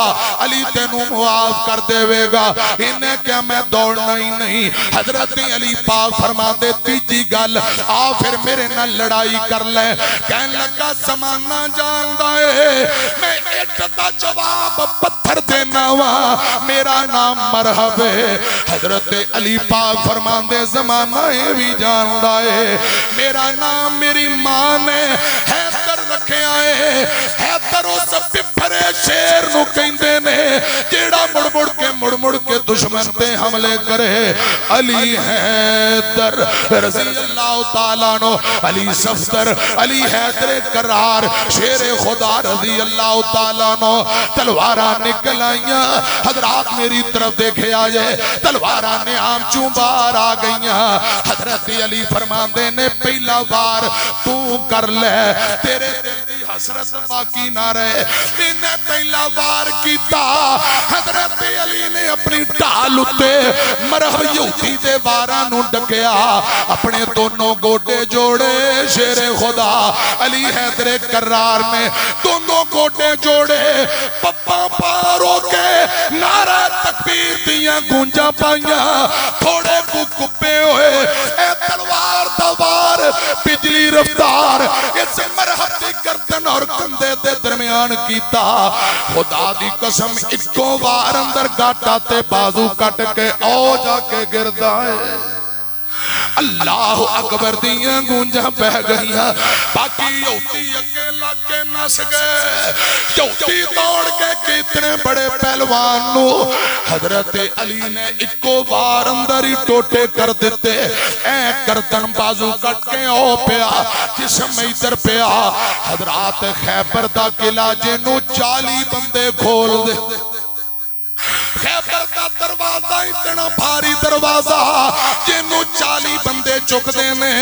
علی تینوں معاف کر دے گا انہیں کیا میں دوڑنا ہی نہیں حضرت علی پاک فرماندے تیجی گل آ پھر میرے نہ لڑائی کر لے کہنے لگا زمانہ جاندہ ہے میں اٹھتا جواب پتھر دینا وا میرا نام مرحب ہے حضرت علی پاک فرماندے زمانہ بھی جاندہ ہے میرا نام میری ماں نے حیدر رکھے آئے حیدر اس پپھرے شیر نو کہندے نے جیڑا مڑ مڑ کے دشمن تے حملے کرے علی حیدر رضی اللہ تعالیٰ نو علی صفدر علی حیدر کرار شیر خدا رضی اللہ تعالیٰ نو تلوارہ نکل آئیاں حضرات میری طرف دیکھے آجے تلوارہ نے آم چون بار آ گئیاں حضرت علی فرماندے نے پہلا بار تو کر لے تیرے دل دی حسرت باقی نہ رہے انہیں پہلا بار کیتا حضرت علی نے اپنی ٹال اتے مرحب یہودی دے بارہ نو ڈکیا اپنے دونوں گوٹے جوڑے شیر خدا علی حیدر کرار نے دونوں گوٹے جوڑے پپا پاروں کے نعرہ تکبیر دیاں گونجا پائیاں تھوڑے کو کپے ہوئے اے تلوار دوار بجلی رفتار اس مرحب دی گردن اور کندے دے درمیان کیتا خدا دی قسم اکو وار اندر گاٹا تے بازو کٹ کے او جا کے گردا ہے اللہ اکبر دیاں گونجاں بہ گئیاں باقی یوتی اکیلا کے نس گئے یوتی دوڑ کے کتنے بڑے پہلوان نو حضرت علی نے اکو بار اندر ہی ٹوٹے کر دیتے اے کردن بازو کٹ کے او پیا جسم ادھر پیا حضرات خیبر دا قلعہ جنو 40 بندے کھول دے خیبر کا دروازہ اتنا بھاری دروازہ جنو 40 بندے چک دینے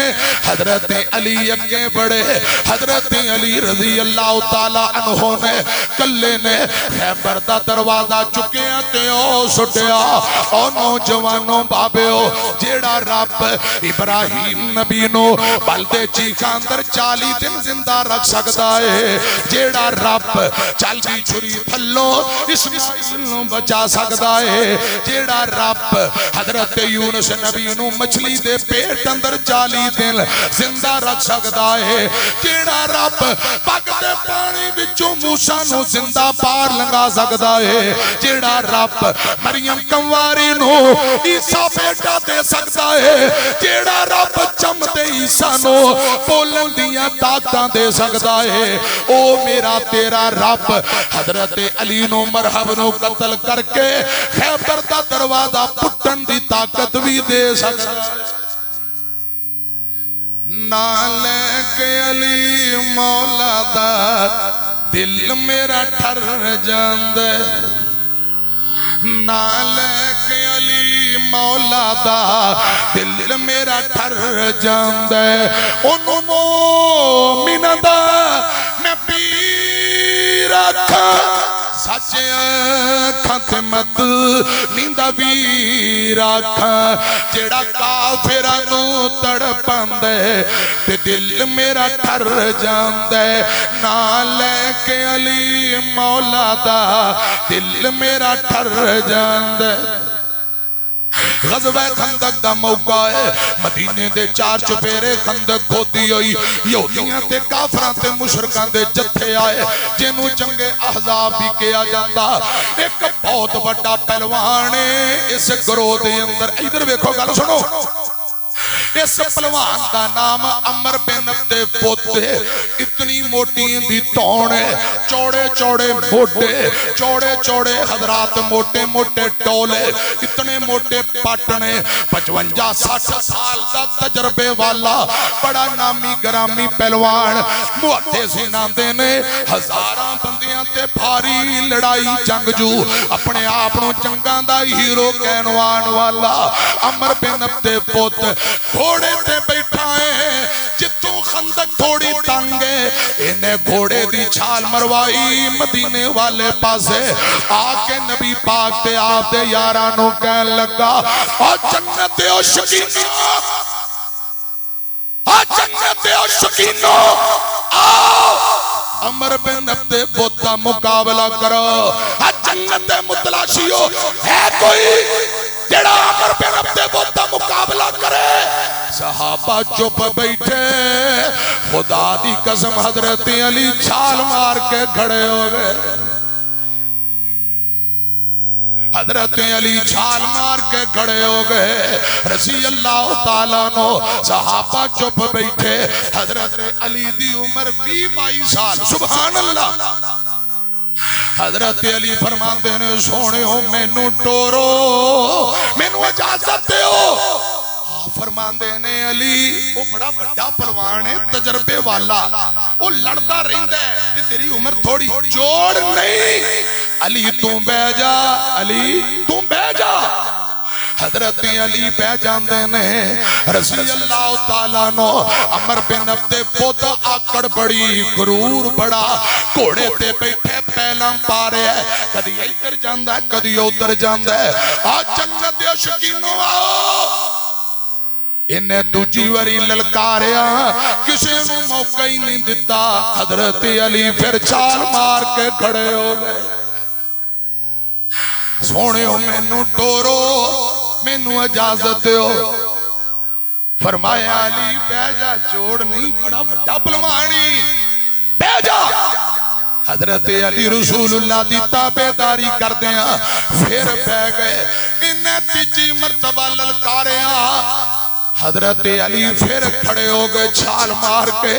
حضرت علی اگے بڑے حضرت علی رضی اللہ تعالیٰ عنہ نے کلے نے خیبر کا دروازہ چکیا تے او سٹیا او نوجوانوں بابیو جیڑا رب ابراہیم نبی نو بلدے چیخاں اندر 40 دن زندہ رکھ سکتا ہے جیڑا رب چلدی چھری تھلو اسماعیل نو بچا سکتا ہے جیڑا رب حضرت یونس نبی نو مچھلی دے پیٹ اندر 40 دن زندہ رکھ سکتا ہے جیڑا رب پکتے پانی وچوں موسیٰ نو زندہ پار لنگا سکتا ہے جیڑا رب مریم کنواری نو عیسیٰ بیٹا دے سکتا ہے جیڑا رب چمتے عیسیٰ نو بولن دیاں طاقتاں دے سکتا ہے او میرا تیرا رب حضرت علی نو مرحب نو قتل کر کے خیبر دا دروازہ پٹن دی طاقت بھی دے سکتا ہے نالے کے علی مولا دا دل میرا ٹھر جاندے نالے کے علی مولا دا دل میرا ٹھر جاندے انہوں مومن دا میں پیر رکھا سچے کھانت مت نیندہ ویر آکھاں جیڑا کافرانو تڑپاندے تے دل میرا ٹھر جاندے نالے کے علی مولا دا دل میرا ٹھر جاندے غزوہ خندق دا موقع ہے مدینے دے 4 چپیرے خندق کھودی ہوئی یہودیاں تے کافراں تے مشرکان دے جتھے آئے جنہوں جنگ احزاب بھی کیا جاندہ ایک بہت بڑا پہلوان اس گروہ دے اندر ادھر ویکھو گل سنو اس پلوان دا نام عمر بن عبد پوتے اتنی موٹی دی تونے چوڑے چوڑے موٹے چوڑے چوڑے حضرات موٹے موٹے ٹولے اتنے موٹے پاٹنے 55-60 سال دا تجربے والا بڑا نامی گرامی پہلوان محدثین آندے نے ہزاراں بندیاں تے بھاری لڑائی جنگجو اپنے آپنوں جنگاں دا ہیرو کہنوان والا عمر بن عبد پوت گھوڑے تے بیٹھائیں جتوں خندق تھوڑی تنگے انہیں گھوڑے دی چھال مروائی مدینے والے پاسے آکے نبی پاک تے آپ دے یارانوں کہن لگا جنت او شکینوں جنت او شکینوں آؤ عمر بن عبد پوت کا مقابلہ کرو جنت متلاشیو ہے کوئی جڑا عمر بن عبد پوت کا مقابلہ کرے صحابہ چپ بیٹھے خدا دی قسم حضرت علی چھال مار کے کھڑے ہو گئے حضرت علی چھال مار کے کھڑے ہو گئے رضی اللہ تعالیٰ نو صحابہ چپ بیٹھے حضرت علی دی عمر 22 سال سبحان اللہ حضرت علی فرماندے نے سونے ہو مینو ٹورو مینو اجازت دے ہو فرماندے نے علی وہ بڑا بڑا پلوان ہے تجربے والا وہ لڑتا رہندا ہے تے تیری عمر تھوڑی جوڑ نہیں علی تو بہ جا علی تو بہ جا حضرت علی بہ جاندے نے رضی اللہ تعالیٰ نو عمر بن عبد پوت آکڑ بڑی غرور بڑا گھوڑے تے بیٹھے پہلاں پا رہے ہیں کدی ادھر جاندا ہے کدی ادھر جاندا ہے جنت دے شکینوں آؤ انہیں دوجی وری للکاریا کسی نو موقع ہی نہیں دیتا حضرت علی پھر چھال مار کے کھڑے ہو گئے سونے ہو مینو ٹورو مینو اجازت ہو فرمایا علی بہ جا چوڑ نہیں بڑا بڑا پلوانی بہ جا حضرت علی رسول اللہ دی تابعداری کردے ہیں پھر بہ گئے انہیں تیجی مرتبہ للکاریا حضرت علی پھر کھڑے ہو گئے چھال مار کے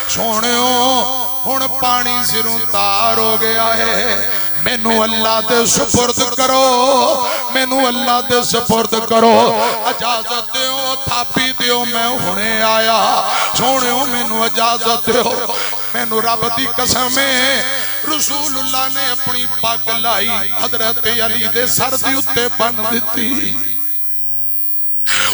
سونےوں ہن پانی سروں تار ہو گیا ہے مینوں اللہ دے سپرد کرو مینوں اللہ دے سپرد کرو اجازت دیو تھاپی دیو میں ہونے آیا سونےوں مینوں اجازت دیو مینوں رب دی قسم ہے رسول اللہ نے اپنی پگ لائی حضرت علی دے سر دی اتے بن دیتی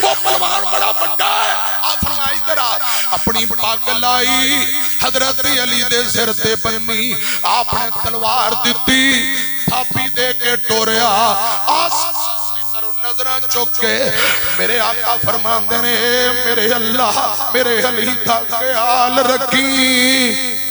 وہ پلوان بڑا بڑا ہے آپ فرمائی درہ اپنی پاک لائی حضرت علی دے سر تے بنی آپ نے تلوار دیتی تھاپی دے کے ٹوریا نظرہ چکے میرے آقا فرمان دینے میرے اللہ میرے علی کا خیال رکھی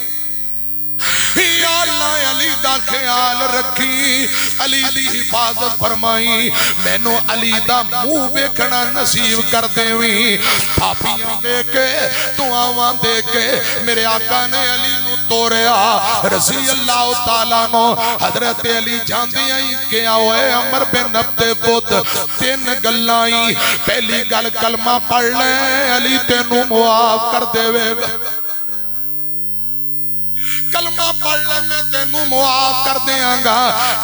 یا اللہ علی دا خیال رکھی علی دی حفاظت فرمائی مینوں علی دا منہ ویکھنا نصیب کر دیویں تھاپیاں دے کے دعاواں دے کے میرے آقا نے علی نو توریا رضی اللہ تعالیٰ نو حضرت علی جاندیاں ہی کیا ہوئے عمر بن عبد بود 3 گلائیں پہلی گل کلمہ پڑھ لیں علی تینوں معاف کر دے گا کلمہ پڑھ لے میں تینوں معاف کر دیاں گا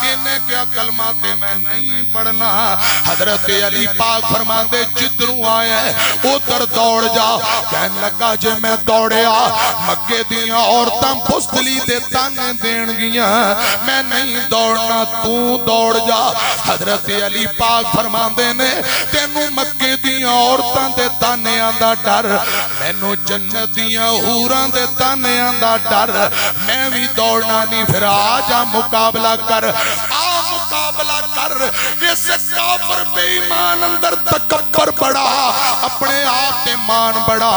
انہیں کیا کلمہ تے میں نہیں پڑھنا حضرت علی پاک فرمان دے جدروں آئے ادھر دوڑ جا کہنے لگا جے میں دوڑیا مکے دیاں عورتاں بزدلی دے تانے دین گیاں میں نہیں دوڑنا تو دوڑ جا حضرت علی پاک فرمان دے نے تینوں مکے دیاں عورتاں دے تانے آندہ ڈر مینوں جنت دیاں حوراں دے تانے آندہ ڈر میں بھی دوڑنا نہیں پھر آجا مقابلہ کر مقابلہ کر اس کافر بے ایمان اندر تکبر بڑا اپنے آپ ایمان بڑا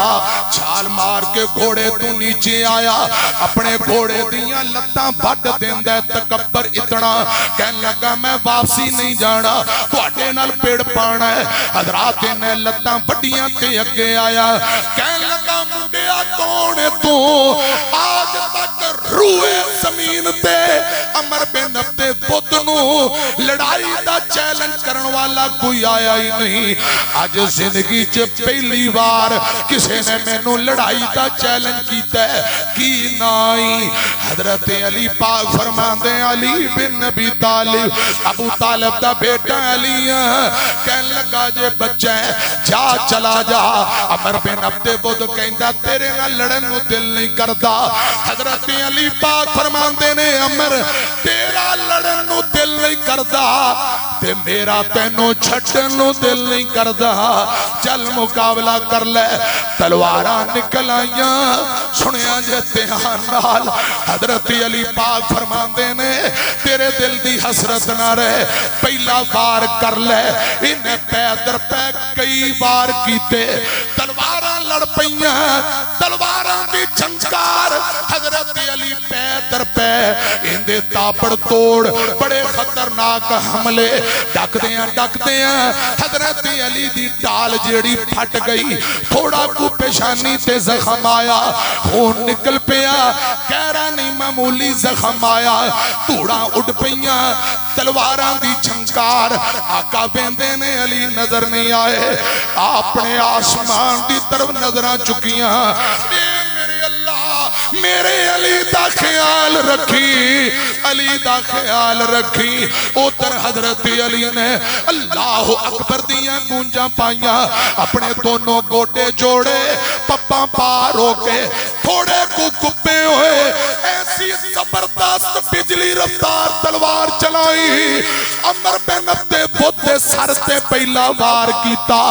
چھال مار کے گھوڑے تو نیچے آیا اپنے گھوڑے دیاں لتاں بڑھ دیندہ تکبر اتنا کہنے لگا میں واپسی نہیں جانا تو اٹھے نال پیڑ پانا ہے حضرات نے لتاں بڑھیاں تے اگے آیا کہنے لگا مڈیا کون ہے تو آج تک روئے زمین تے عمر بن عبد بود نو لڑائی دا چیلنج کرن والا کوئی آیا ہی نہیں آج زندگی چ پہلی بار کسی نے مینوں لڑائی دا چیلنج کیتا ہے کی نائی حضرت علی پاک فرماندے علی بن ابی طالب ابو طالب دا بیٹا علی کہنے لگا جے بچہ جا چلا جا عمر بن عبد بود کہندا تیرے نال لڑن نو دل نہیں کردا حضرت علی پاک فرماندے نے عمر تیرا لڑن نو دل نہیں کردا تے میرا تینوں چھٹن نو دل نہیں کردا چل مقابلہ کر لے تلواراں نکل آئیاں سنیا جے دھیان نال حضرت علی پاک فرماندے نے تیرے دل دی حسرت نہ رہے پہلا بار کر لے انہیں پے در پے کئی بار کیتے تلواراں لڑ پئیاں تلواراں دی جھنکار حضرت علی پے در پے اندے تاپڑ توڑ بڑے خطرناک حملے ڈک دیاں حضرت علی دی ڈال جیڑی پھٹ گئی تھوڑا کو پیشانی تے زخم آیا خون نکل پیا کہرا نہیں معمولی زخم آیا توڑا اڑ پئیاں تلواراں دی جھنکار آقا بیندے نے علی نظر نہیں آئے آپ نے آسمان دی طرف نظراں چکیاں میرے علی دا خیال رکھی علی دا خیال رکھی ادھر حضرت علی نے اللہ اکبر دیاں گونجاں پائیاں اپنے دونوں گوٹے جوڑے پپاں پار ہو کے تھوڑے کو کپے ہوئے ایسی زبردست بجلی رفتار تلوار چلائی عمر بن عبد بود سر تے پہلا وار کیتا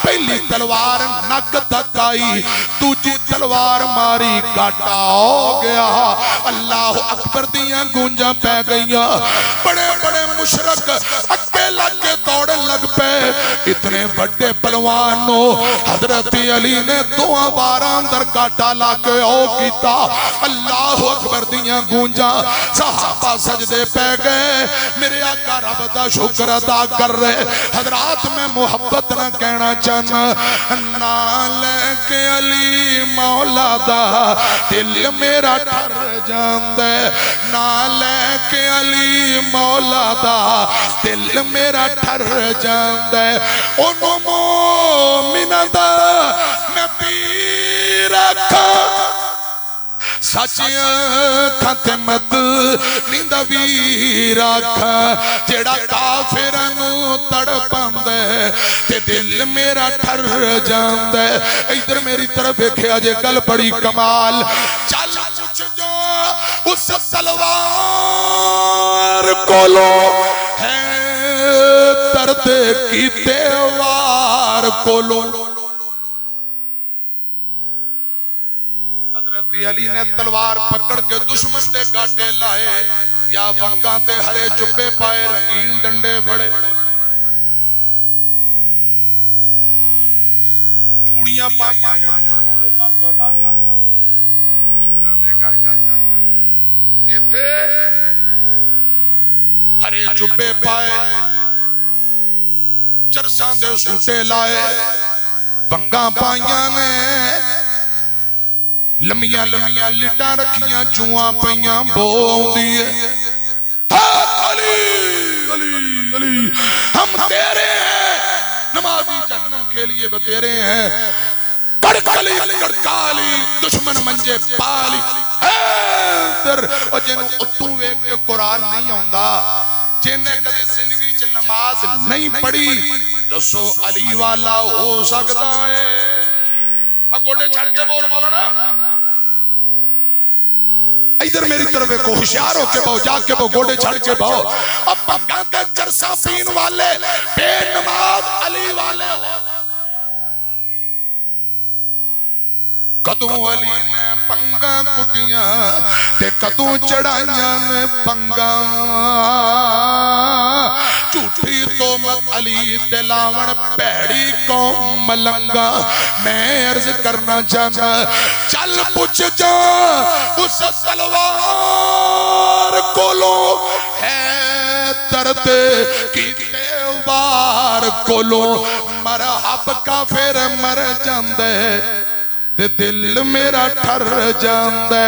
پہلی تلوار نک تک آئی دوجی تلوار ماری کاٹا ہو گیا اللہ اکبر دیاں گونجاں پہ گئیاں بڑے بڑے مشرک اکے لگ کے دوڑن لگ پے اتنے بڑے پلوان نو حضرت علی نے دعا بارا اندر گاٹا لا کے او کیتا اللہ اکبر دیاں گونجا صحابہ سجدے پہ گئے میرے آقا رب دا شکر ادا کر رہے حضرات میں محبت نہ کہنا چاہنا نہ لے کے علی مولا دا دل میرا ٹھر جاندے نہ لے کے علی مولا دا دل میرا ٹھر جاندے انہوں مومن دا میں پیر کھا سچیاں کھاتے مد نیندہ ویر آکھا جیڑا کافرانو تڑپاں دے تے دل میرا ٹھر جان دے ادھر میری طرف ایک آجے گل بڑی کمال چل پوچھ جو اس تلوار کولو ہے درد کی تیوار کولو حضرت علی نے تلوار پکڑ کے دشمن دے گاٹے لائے یا بنگاں تے ہرے چپے پائے رنگین ڈنڈے بڑے چوڑیاں پائے دشمنوں دے گاٹے یہ تھے ہرے چپے پائے چرساں دے سوٹے لائے بنگاں پائیاں نے لمیاں لمیاں لٹاں رکھیاں جواں پئیاں بو آؤندی ہے علی علی علی ہم تیرے ہیں نمازی جہنم کے لیے بتیرے ہیں کڑکلی کڑکالی دشمن منجے پالی در اور جنہوں اتوں ویک کے قرآن نہیں ہوندہ جنہیں کدھے زندگی چل نماز نہیں پڑھی دسو علی والا ہو سکتا ہے اب گوڑے چھڑ کے بول مولانا ادھر میری طرف ایک ہوشیار ہو کے بہو جا کے بہو گوڑے چھڑ کے بہو اب پنگاں کے چرسا پین والے بے نماز علی والے ہو کدوں علی نے پنگاں کٹیاں تے کدوں چڑھائیاں نے پنگاں جھوٹی تو مت علی دلاون پیڑی قوم ملنگا میں عرض کرنا چاہنا چل پوچھ جا اس تلوار کولو ہے درد کی تیوار کولو مرحب کافر مر جاندے تے دل میرا ٹھر جاندے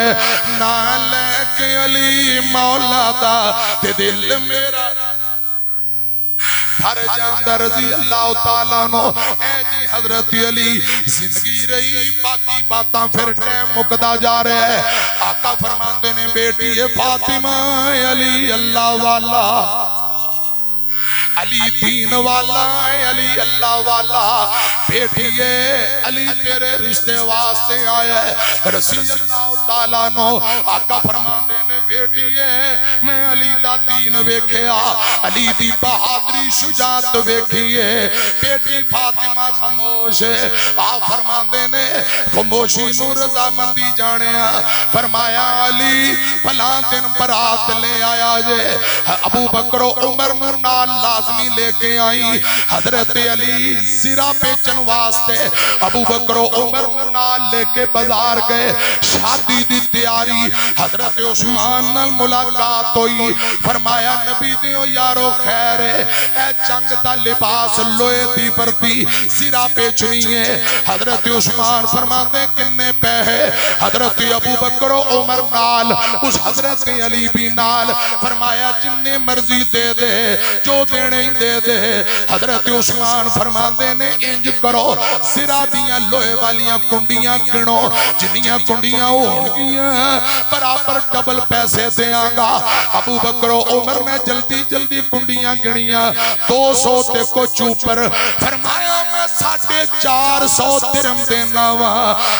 نہ لے کے علی مولا دا تے دل میرا ٹھر جاندہ رضی اللہ تعالیٰ نو اے جی حضرت علی زندگی رہی باقی باتاں پھر ٹیم مقدہ جا رہے ہیں آقا فرماندے نے بیٹی فاطمہ علی اللہ والا علی دین والا علی اللہ والا بیٹھئے علی تیرے رشتے واسطے آئے رسی اللہ تعالیٰ نو آقا فرمانے نے بیٹھئے میں علی دا دین ویکھیا علی دی بہادری شجاعت ویکھئے بیٹی فاطمہ خاموش ہے آپ فرمانے نے خاموشی نو رضا مندی جانیا فرمایا علی پھلا دن برات لے آیا جے ابو بکر و عمر نال لازمی لے کے آئی حضرت علی زرہ پیچن واسطے ابو بکر و عمر نال لے کے بازار گئے شادی دی تیاری حضرت عثمان نال ملاقات ہوئی فرمایا نبی دیو یارو خیر ہے اے چنگ تا لباس لوئے دی پرتی زرہ پیچنی ہے حضرت عثمان فرماتے کنے پہ ہے حضرت ابو بکر و عمر نال اس حضرت علی بھی نال فرمایا جننے مرضی دے دے جو دینے ہی دے دے حضرت عثمان فرماندے نے انج کرو سرا دیاں لوہے والیاں کنڈیاں گنو جنیاں کنڈیاں ہونگیاں برابر ڈبل پیسے دیاں گا ابو بکر و عمر نے جلدی جلدی کنڈیاں گنیاں 200 تے کو چوپر فرمایا میں 450 درہم دینا وا.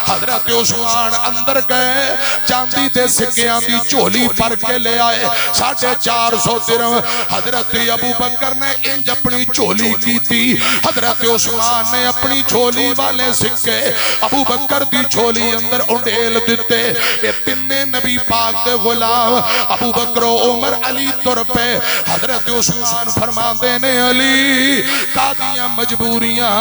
حضرت عثمان اندر گئے چاندی دے سکیاں دی چولی پر کے لے آئے 450 درہم. حضرت ابو بکر نے انج اپنی چولی کی تھی. حضرت عثمان نے اپنی چولی والے سکے ابو بکر دی چولی اندر انڈیل دیتے. یہ تینے نبی پاک دے غلام ابو بکر و عمر علی تر پہ. حضرت عثمان فرما دینے علی قادیاں مجبوریاں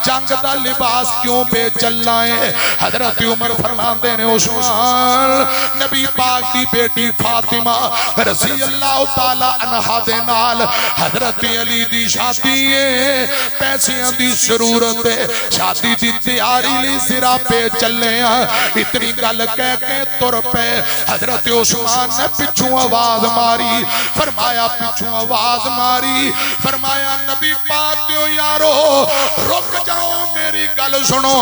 جنگ دا لباس کیوں پہ چل لائیں. حضرت عمر فرما دینے عثمان نبی پاک دی بیٹی فاطمہ رضی اللہ تعالی عنہ دے نال حضرت علی دی شادی ہے پیسیاں دی ضرورت ہے شادی دی تیاری لی سرا پہ چلے ہیں. اتنی گل کہہ کے تر پہ حضرت عثمان نے پچھوں آواز ماری فرمایا پچھوں آواز ماری فرمایا نبی پاک دیو یارو رک جاؤ میری گل سنو.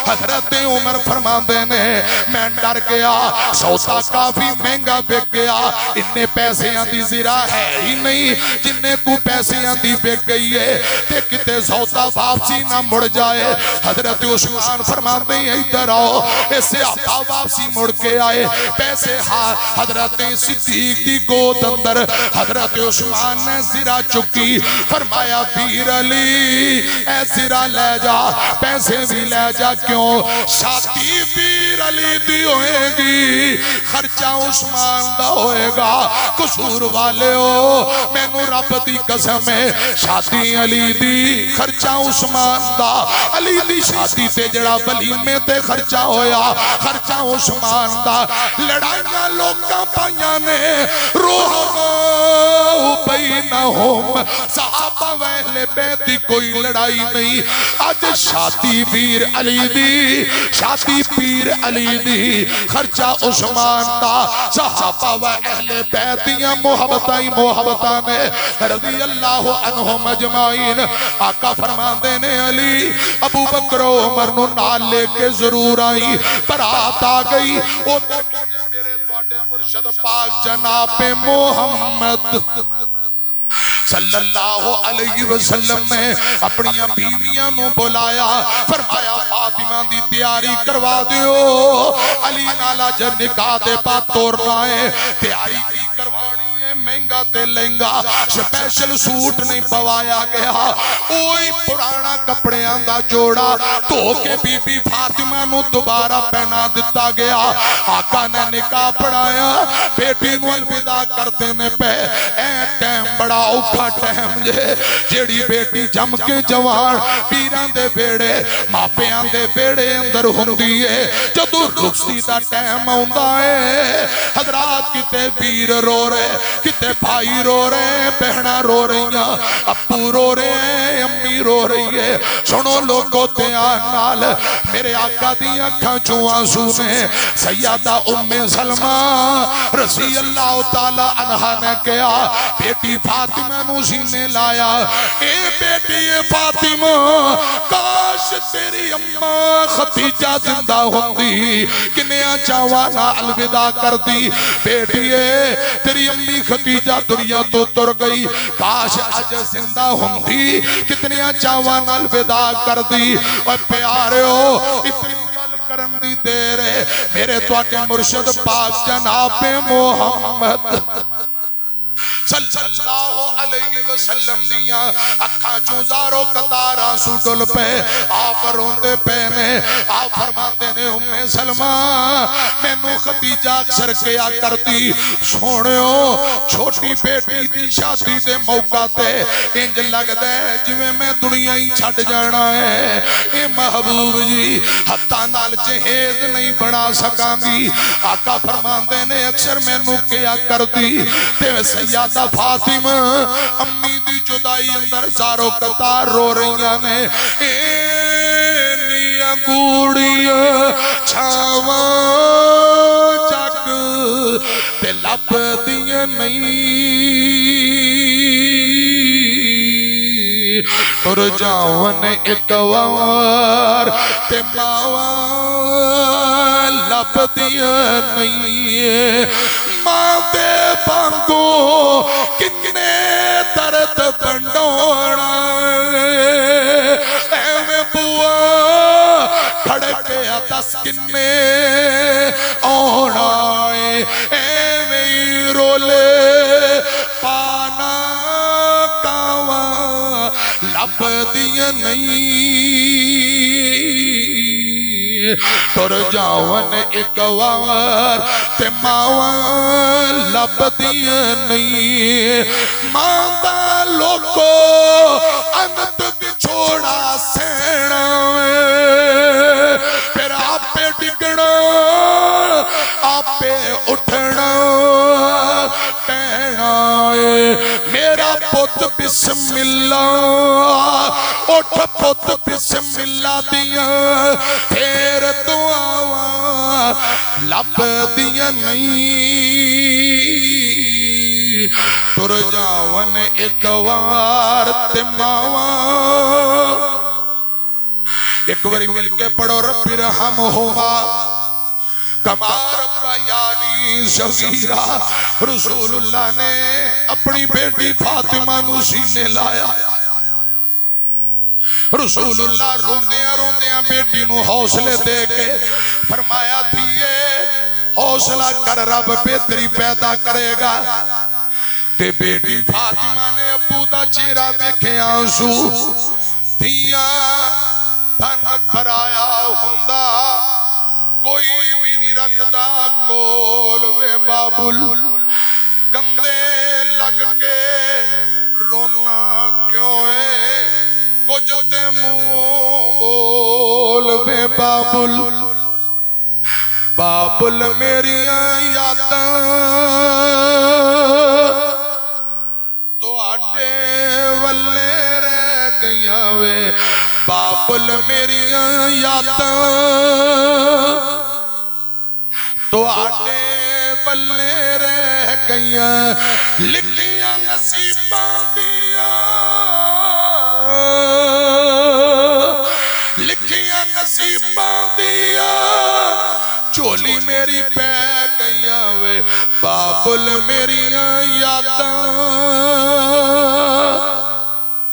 حضرت عمر فرما دینے میں ڈر گیا سودا کافی مہنگا بک گیا اتنے پیسے دی زرا ہے ہی نہیں جنہیں کو پیسے دی بک گئی ہے تے کتے سودا واپسی نہ مڑ جائے. حضرت عثمان فرما دیں ادھر آؤ ایسے آقا واپسی مڑ کے آئے پیسے حضرت صدیق دی گود اندر حضرت عثمان نے زرا چکی فرمایا پیر علی اے زرا لے جا پیسے بھی لے جا کیوں شادی پیر علی دی ہوئے گی خرچہ عثمان دا ہوئے گا قصور والے ہو میں نو رب دی قسم ہے شادی علی دی خرچہ عثمان دا علی دی شادی تے جڑا ولیمے تے خرچہ ہویا خرچہ عثمان دا. لڑائیاں لوکاں پائیاں نے روح بینہم صحابہ و اہل بیت کوئی لڑائی نہیں. آج شادی پیر علی دی شادی پیر علی دی خرچہ عثمان دا صحابہ و اہل بیتیاں محبتاں نے رضی اللہ عنہم اجمعین. آقا فرما دینے علی ابو بکر و عمر نو نال لے کے ضرور آئی برات آ گئی او میرے توڑے مرشد پاک جناب محمد صلی اللہ علیہ وسلم نے اپنی بیویاں نو بلایا فرمایا فاطمہ دی تیاری کروا دیو علی نالا جب نکاح دے پاس توڑنا ہے تیاری کی کروانی مہنگا تے لہنگا سپیشل سوٹ نہیں پوایا گیا کوئی پرانا کپڑے آندہ جوڑا تو کے بی بی فاطمہ نو دوبارہ پہنا دیتا گیا. آقا نے نکاح پڑھایا بیٹی نو الوداع کرتے نے پہ اے ٹیم بڑا اوکھا ٹیم جیڑی بیٹی جم کے جوان پیران دے بیڑے ماپیاں دے بیڑے اندر ہوندی ہے جدو رخصتی دا ٹیم ہوندہ ہے. حضرات کتے پیر رو رہے کتے بھائی رو رہے ہیں بہنہ رو رہی ہیں ابو رو رہے ہیں امی رو رہی ہے. سنو لوگوں تیان نال میرے آقا دی اکھاں چوں آنسو میں سیدہ ام سلمہ رضی اللہ تعالی عنہ نے کہا بیٹی فاطمہ نو سینے لایا اے بیٹی فاطمہ کاش تیری اماں خدیجہ زندہ ہوندی کنیا چاوانا الوداع کر دی. بیٹی تیری امی خدیجہ دنیا تو تر گئی کاش آج زندہ ہوندی کتنیا چاوانا الوداع کر دی. اور پیارے ہو اتنی گل کرن دی دیر ہے میرے توڑے مرشد پاک جناب محمد صلی اللہ علیہ وسلم دیا اکھاں چوزاروں قطارہ سوٹل پہ آپ روندے پہنے آپ فرماتے نے ام سلمہ میں نو خدیجہ اکثر کیا کرتی سونیو چھوٹی بیٹی دی شادی دے موقع تے انج لگ دے جویں میں دنیا ہی چھٹ جانا ہے. اے محبوب جی حتیٰ نال جہیز نہیں بنا سکاں گی. آقا فرماتے نے اکثر میں نو کیا کرتی تے سیادہ فاطمہ امی دی جدائی اندر ساروں قطار رو رہیاں نے اینیاں گوڑیاں چھاواں چک تے لب دیاں نہیں تر جاون اتوار تے ماواں لب دیاں نہیں ماں دے پانگو کتنے درد پنڈوڑا ایویں دس کنے آنا ہے ایویں رولے پانا کاواں لب دیا نہیں تر جاون ایک وار تے ماواں لب دیا نہیں ماندہ لوکو انت بچھوڑا سینا پھر آپے ڈگنا آپے اٹھنا کہنا میرا پت بسم اللہ اٹھ پت بسم اللہ دیا پھر تو آواں لب دیا نہیں تر جاون ایک وار تے ماواں ایک باری مل کے پڑھو رب ارحمہما کما ربیانی صغیرا رسول اللہ نے اپنی بیٹی فاطمہ نو سینے لایا رسول اللہ روندیاں بیٹی نو حوصلے دے کے فرمایا تھیے حوصلہ کر رب بہتری پیدا کرے گا تے بیٹی فاطمہ نے ابو دا چہرہ دیکھے آنسو دھیاں دھن بھرایا ہوندا کوئی بھی نہیں رکھدا کول وے بابل گندے لگ کے رونا کیوں ہے کچھ تے منہ بول وے بابل بابل میری یاداں تو آٹے والے رہ گیا وے بابل میری یاداں تو آٹے والے رہ گیا لکھیاں نصیباں دیا لکھیاں نصیباں دیا چولی میری پہ گیا وے بابل میری یاداں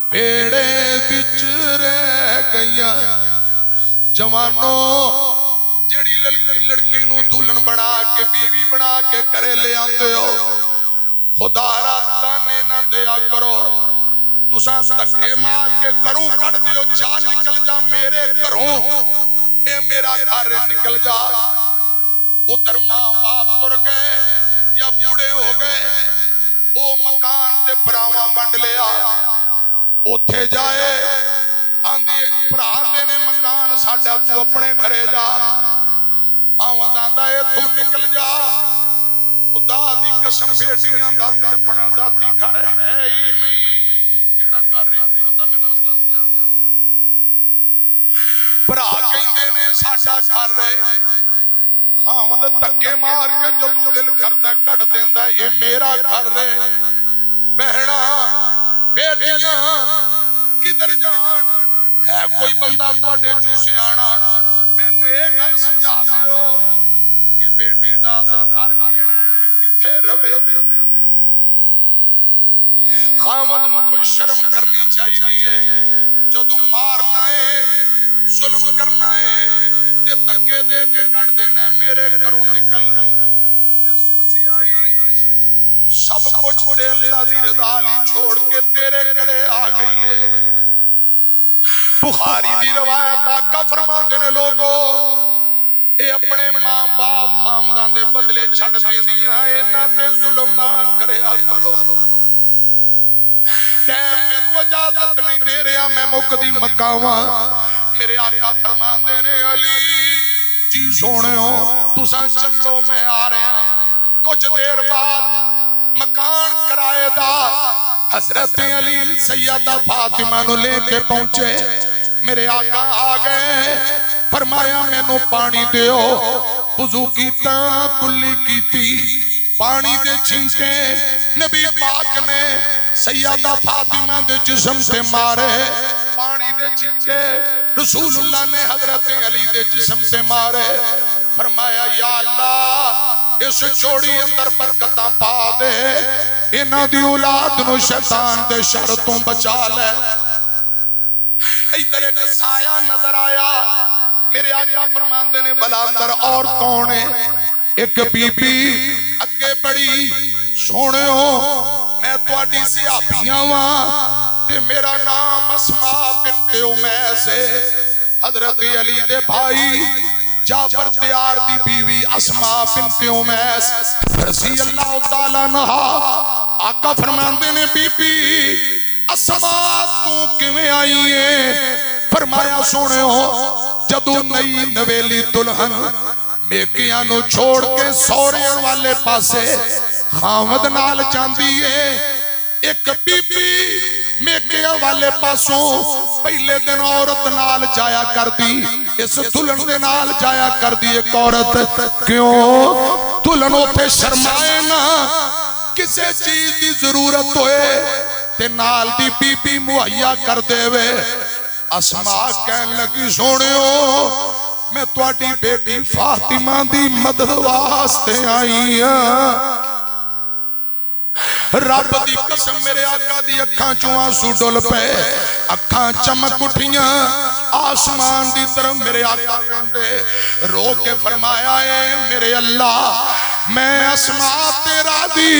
پیڑے بچ رہ گیا جوانوں جڑی لڑکی نو دلہن بنا کے بیوی بنا کے کرے لے آتے ہو خدا را تانے نہ دیا کرو تساں دھکے مار کے گھروں کٹ دیو جا نکل جا میرے گھروں اے میرا گھر نکل جا ادھر ماں باپ تر گئے یا بوڑھے ہو گئے او مکان تے براواں ونڈ لیا اوتھے جائے آندھی برا دینے مکان ساڈا تو اپنے گھرے جا آواں داندا اے تو نکل جا خدا دی قسم بیٹیاں دا تے اپنا ذاتی گھر ہے ہی نہیں کیڑا کر رہے آندا میں مسئلہ سمجھا برا کہندے نے ساڈا گھر ہے خاوند دھکے مار کے جدو دل کرتا کٹ دیندا اے میرا گھر ہے بہنا بیٹیاں کدھر جان ہے کوئی بندہ تواڈے چوں سیاںا مینوں اے گل سمجھا دیو کہ بیٹی دا اصل گھر کیڑا ہے کتھے رہے خاوند نوں کوئی شرم کرنی چاہیے جدو مارنا ہے ظلم کرنا ہے تے دھکے دے کے کٹ دینا میرے گھروں نکل سوچی آئی سب کچھ تے اللہ دی رضا لی چھوڑ کے تیرے گھرے آ گئی ہے بخاری دی روایت آقا فرماندے نے لوگوں اے اپنے ماں باپ خاندان دے بدلے چھڈ دیندیاں انہاں تے ظلم نہ کریا کرو ٹائم مینوں اجازت نہیں دے رہا میں مکدی مکاواں میرے آقا فرماندے نے علی جی سونےو تساں چلو میں آ رہا کچھ دیر بعد مکان کرائے دا حضرت علی سیدہ فاطمہ نو لے کے پہنچے میرے آقا آ گئے فرمایا مینوں پانی دیو وضو کیتا کلی کیتی پانی دے چھینکے نبی پاک نے سیدہ فاطمہ دے جسم سے مارے پانی دے چھینکے رسول اللہ نے حضرت علی دے جسم سے مارے فرمایا یا اللہ اس جوڑی اندر برکتاں پا دے انہاں دی اولاد نو شیطان دے شرطوں بچا لے ادھر ایک سایہ نظر آیا میرے آقا فرماندے نے بلا اندر اور کون ہے؟ ایک بی بی اگے بڑی سونےو میں تواڈی صحابیاں واں تے میرا نام اسماء بنت امیس ہے۔ حضرت علی دے بھائی جعفر تیار دی بیوی اسماء بنت امیس رضی اللہ تعالیٰ عنہ آقا فرماندے نے بی بی اسماء تو کیویں آئی ہے؟ فرمایا سونے ہو جدو نئی نویلی دلہن میکیاں نو چھوڑ کے سوریاں والے پاسے خامد نال جاندی ہے۔ ایک بی بی میکیاں والے پاسوں پہلے دن عورت نال جایا کر دی، اس دلہن دے نال جایا کر دی ایک عورت۔ کیوں؟ دلہن ہوتے شرمائے نا، کسے چیز دی ضرورت ہوئے تے نال دی بی بی مہیا کر دے وے۔ اسماء کہن لگی سونے ہو میں تواڈی بیٹی فاطمہ دی مدد واسطے آئی ہاں۔ رب دی قسم میرے آقا دی اکھاں چوں آنسو ڈل پے، اکھاں چمک اٹھیاں آسمان دی طرف۔ میرے آقا کہندے رو کے فرمایا ہے میرے اللہ میں اسماء تے راضی،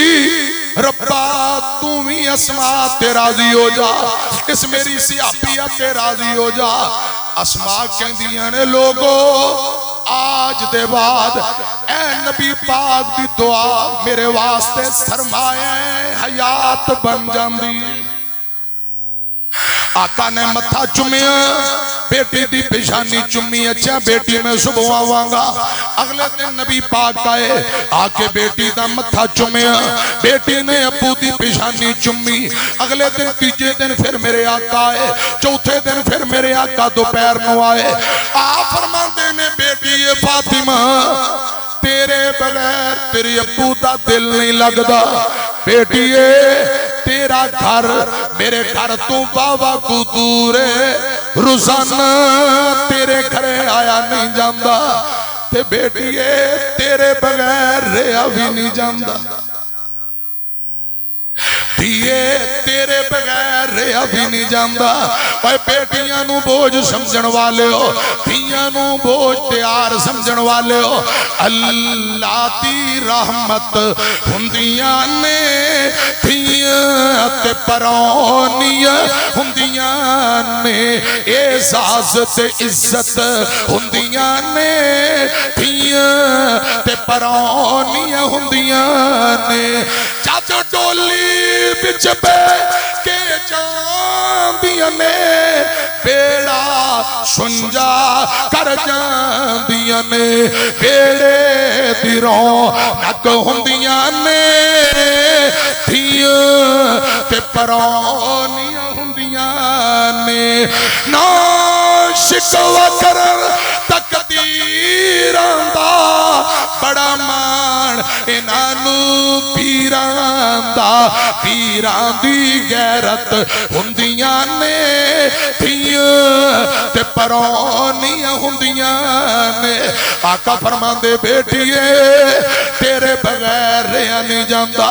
ربا تو بھی اسماء تے راضی ہو جا، اس میری صحابیہ تے راضی ہو جا۔ اسماء کہندیاں نے لوگو آج دے بعد اے نبی پاک دی دعا میرے واسطے سرمایہ حیات بن جاندی۔ آقا نے متھا چمیا، بیٹی دی پیشانی چمی، اچھا بیٹی میں صبح آوانگا۔ اگلے دن نبی پاک آئے، آکے بیٹی دا متھا چمیا، بیٹی نے ابو دی پیشانی چمی۔ اگلے دن تیجے دن پھر میرے آقا آئے، چوتھے دن پھر میرے آقا دوپہر نو آئے۔ آپ فرماندے نے بیٹی فاطمہ تیرے بغیر تیرے ابو دا دل نہیں لگدا، بیٹیے تیرا گھر میرے گھر تو بابا کو دور ہے، روزانہ تیرے گھرے آیا نہیں جاندا، تے بیٹیے تیرے بغیر رہیا بھی نہیں جاندا، دیئے تیرے بغیر رہیا بھی نہیں جاندا۔ اوے بیٹیاں نو بوجھ سمجھن والے ہو، دھیاں نو بوجھ تیار سمجھن والے ہو، اللہ دی رحمت ہندیاں نے دھیاں تے پرونیاں ہندیاں نے، اعزاز تے عزت ہندیاں نے، دھیاں تے پرونیاں ہندیاں نے۔ چاچو ٹولی بچ بے کے جاندیاں نے، بیڑا سنجا کر جاندیاں نے، بیڑے دی رونق ہندیاں نے، دھیاں تے پرونیاں ہندیاں نے۔ نا شکوا کرن تقدیراں دا بڑا مان انہاں پیراں دا، پیراں دی غیرت ہندیاں نے، دھیاں تے پرونیاں ہندیاں نے۔ آقا فرماندے بیٹیے تیرے بغیر رہیا نہیں جاندا،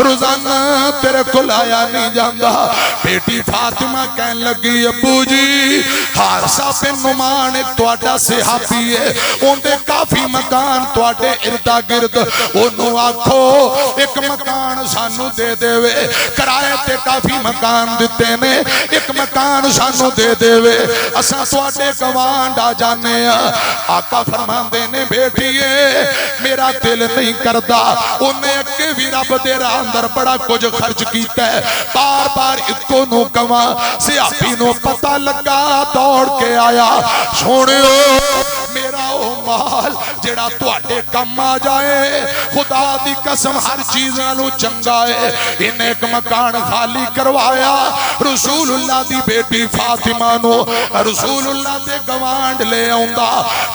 روزانہ تیرے کول آیا نہیں جاندا۔ بیٹی فاطمہ کہن لگی ابو جی حارثہ بن نعمان ایک تواڈا صحابی ہے، اوندے کافی مکان تواڈے اردا گرد، انہوں آکھو ایک مکان سانو دے دے وے، کرائے تے کافی مکان دیتے نے، ایک مکان سانو دے دے وے، اساں تواڈے گوانڈ آ جانے ہیں۔ آقا فرماندے نے بیٹیے میرا دل نہیں کردا، انہیں اکے بھی رب دے راہ اندر بڑا کچھ خرچ کیتا ہے، بار بار اتکو نو کما، صحابی نو پتہ لگا دوڑ کے آیا، سونیو میرا او مال جڑا تواڈے کم آ جائے، خدا دی قسم ہر چیز نالوں چنگا ہے، انہیں ایک مکان خالی کروایا، رسول اللہ دی بیٹی فاطمہ نو رسول اللہ دے گوانڈ لے آؤندا۔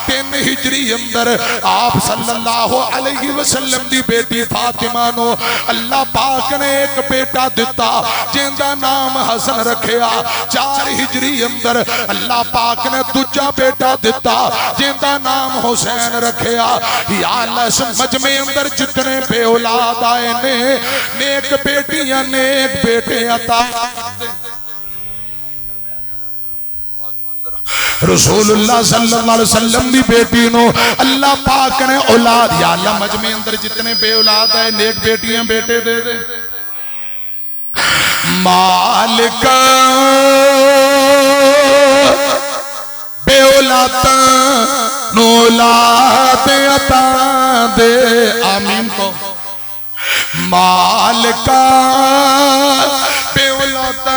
3 ہجری اندر آپ صلی اللہ علیہ وسلم دی بیٹی فاطمہ نو اللہ پاک نے ایک بیٹا دیتا جن دا نام حسن رکھیا۔ 4 ہجری اندر اللہ پاک نے دوجا بیٹا دیتا جن دا نام حسین رکھیا۔ یا اللہ اس مجمع اندر جتنے بے اولاد آئے نے، نیک بیٹیاں نیک بیٹے عطا رسول اللہ صلی اللہ علیہ وسلم دی بیٹی نو اللہ پاک نے اولاد، یا اللہ مجمع اندر جتنے بے اولاد ہے نیک بیٹیاں بیٹے دے دے. مالک بے اولاد نو اولاد عطا دے. آمین کو. مالک بے اولاد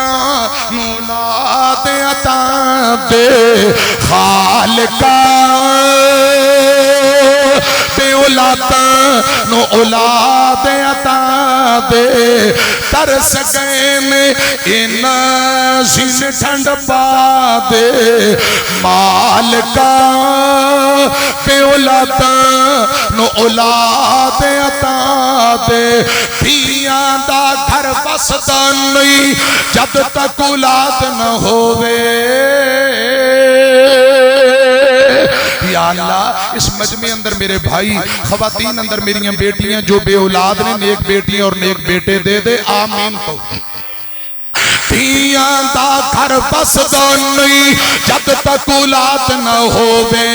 نو اولاد عطا دے. خالق بے اولاد نو اولاد عطا دے. ترس گئے میں اینا سین ٹھنڈ پا دے. مالکا بے اولاد نو اولاد عطا دے. دھیاں دا گھر بسدا نہیں جب تک اولاد نہ ہوئے. یا اللہ اس مجمع اندر میرے بھائی خواتین اندر میری بیٹیاں جو بے اولاد نے نیک بیٹیاں اور نیک بیٹے دے دے. آمین کو. دھیاں دا گھر بسدا نہیں جب تک اولاد نہ ہووے.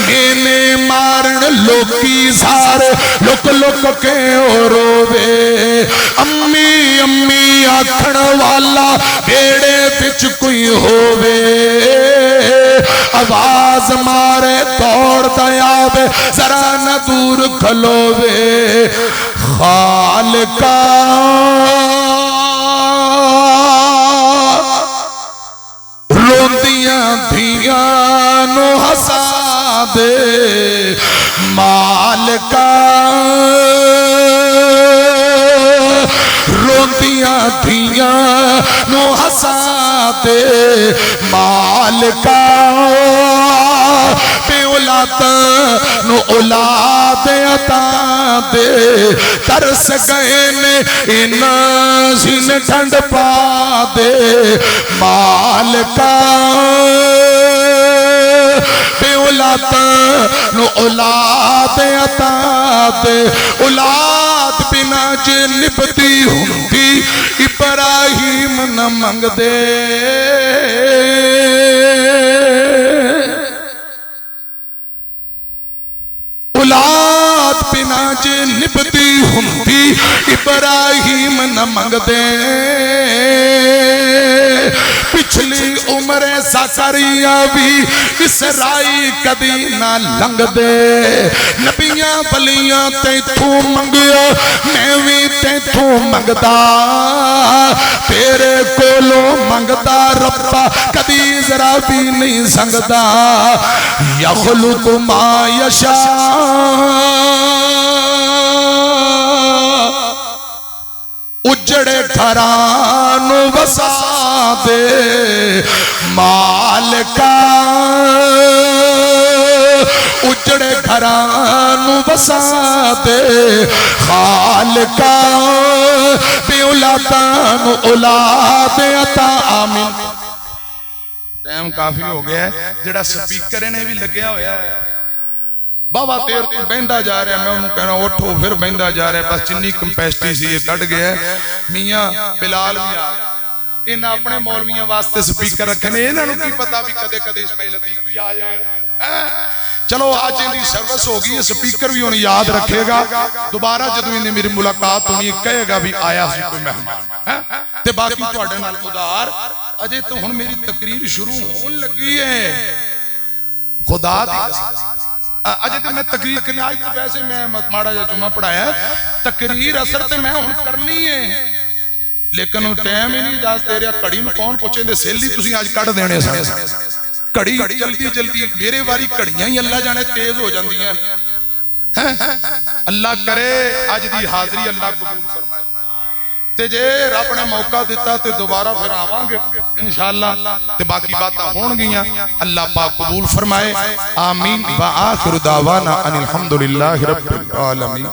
مینے مارن لوکی سارے لک لک کے رووے. امی امی آکھن والا بیڑے وچ کوئی ہووے. آواز مارے توڑ دیا بے ذرا نہ دور کھلووے. خالقا روندیاں دھیاں نو ہسا دے. مالکا روندیاں دھیاں نو ہسا دے. مالکا بے اولاد نو اولاد عطا دے. ترس گئے نے اینا سین ٹھنڈ پا دے. مالکا بے اولاد نو اولاد عطا دے. اولاد بنا جے نبتی ہوندی ابراہیم نہ منگ دے. اولاد بنا جے نبتی ہوندی ابراہیم نہ منگ دے. پچھلی عمر زکریا بھی اسرائی کدی نہ لنگ دے. نبیاں بلیاں تے تو منگیا میں بھی تے تو منگدا. تیرے کولو منگدا ربا کدی ذرا بھی نہیں سنگدا. یخلق ما یشاء اجڑے گھرانو وسا دے. مالکا اجڑے گھرانو وسا دے. خالقا بے اولادانو اولاد عطا. آمین. ٹائم کافی ہو گیا ہے. جڑا سپیکر نے بھی لگیا ہویا ہے بابا تیر تو بہندہ جا رہا ہے. میں انہوں کہنا اٹھو پھر بہندہ جا رہا ہے. بس چنی کمپیسٹی سی یہ کٹ گیا ہے. میاں بلال بھی آ گیا. انہاں اپنے مولویاں واسطے سپیکر رکھنے. انہاں کی پتا بھی کدے کدے اسماعیل عتیق بھی آ جائے. چلو آج اندھی سروس ہوگی. سپیکر بھی انہیں یاد رکھے گا. دوبارہ جدو انہیں میری ملاقات ہونی کہے گا بھی آیا سی کوئی مہمان. تے باقی تو اڈے نال ادار اجے تو ہن میری تقریر شروع ہون لگی ہے. خدا دی قسم اجے تو میں تقریر کرنی. آج تو ویسے میں ماڑا جا جمعہ پڑھایا ہے. تقریر اثر تے میں ہن کرنی ہے لیکن ٹائم ہی نہیں اجازت دے رہا. کڑی میں کون پوچھیں دے سیلی تسی آج کٹ دینے سن. کڑی جلدی جلدی میرے واری کڑیاں ہی اللہ جانے تیز ہو جاندی ہیں. اللہ کرے آج دی حاضری اللہ قبول فرمائے. تے جے رب نے موقع دیتا تے دوبارہ پھر آوان گے انشاءاللہ. تے باقی باتاں ہون گیاں. اللہ پاک قبول فرمائے. آمین. وآخر دعوانا ان الحمدللہ رب العالمین.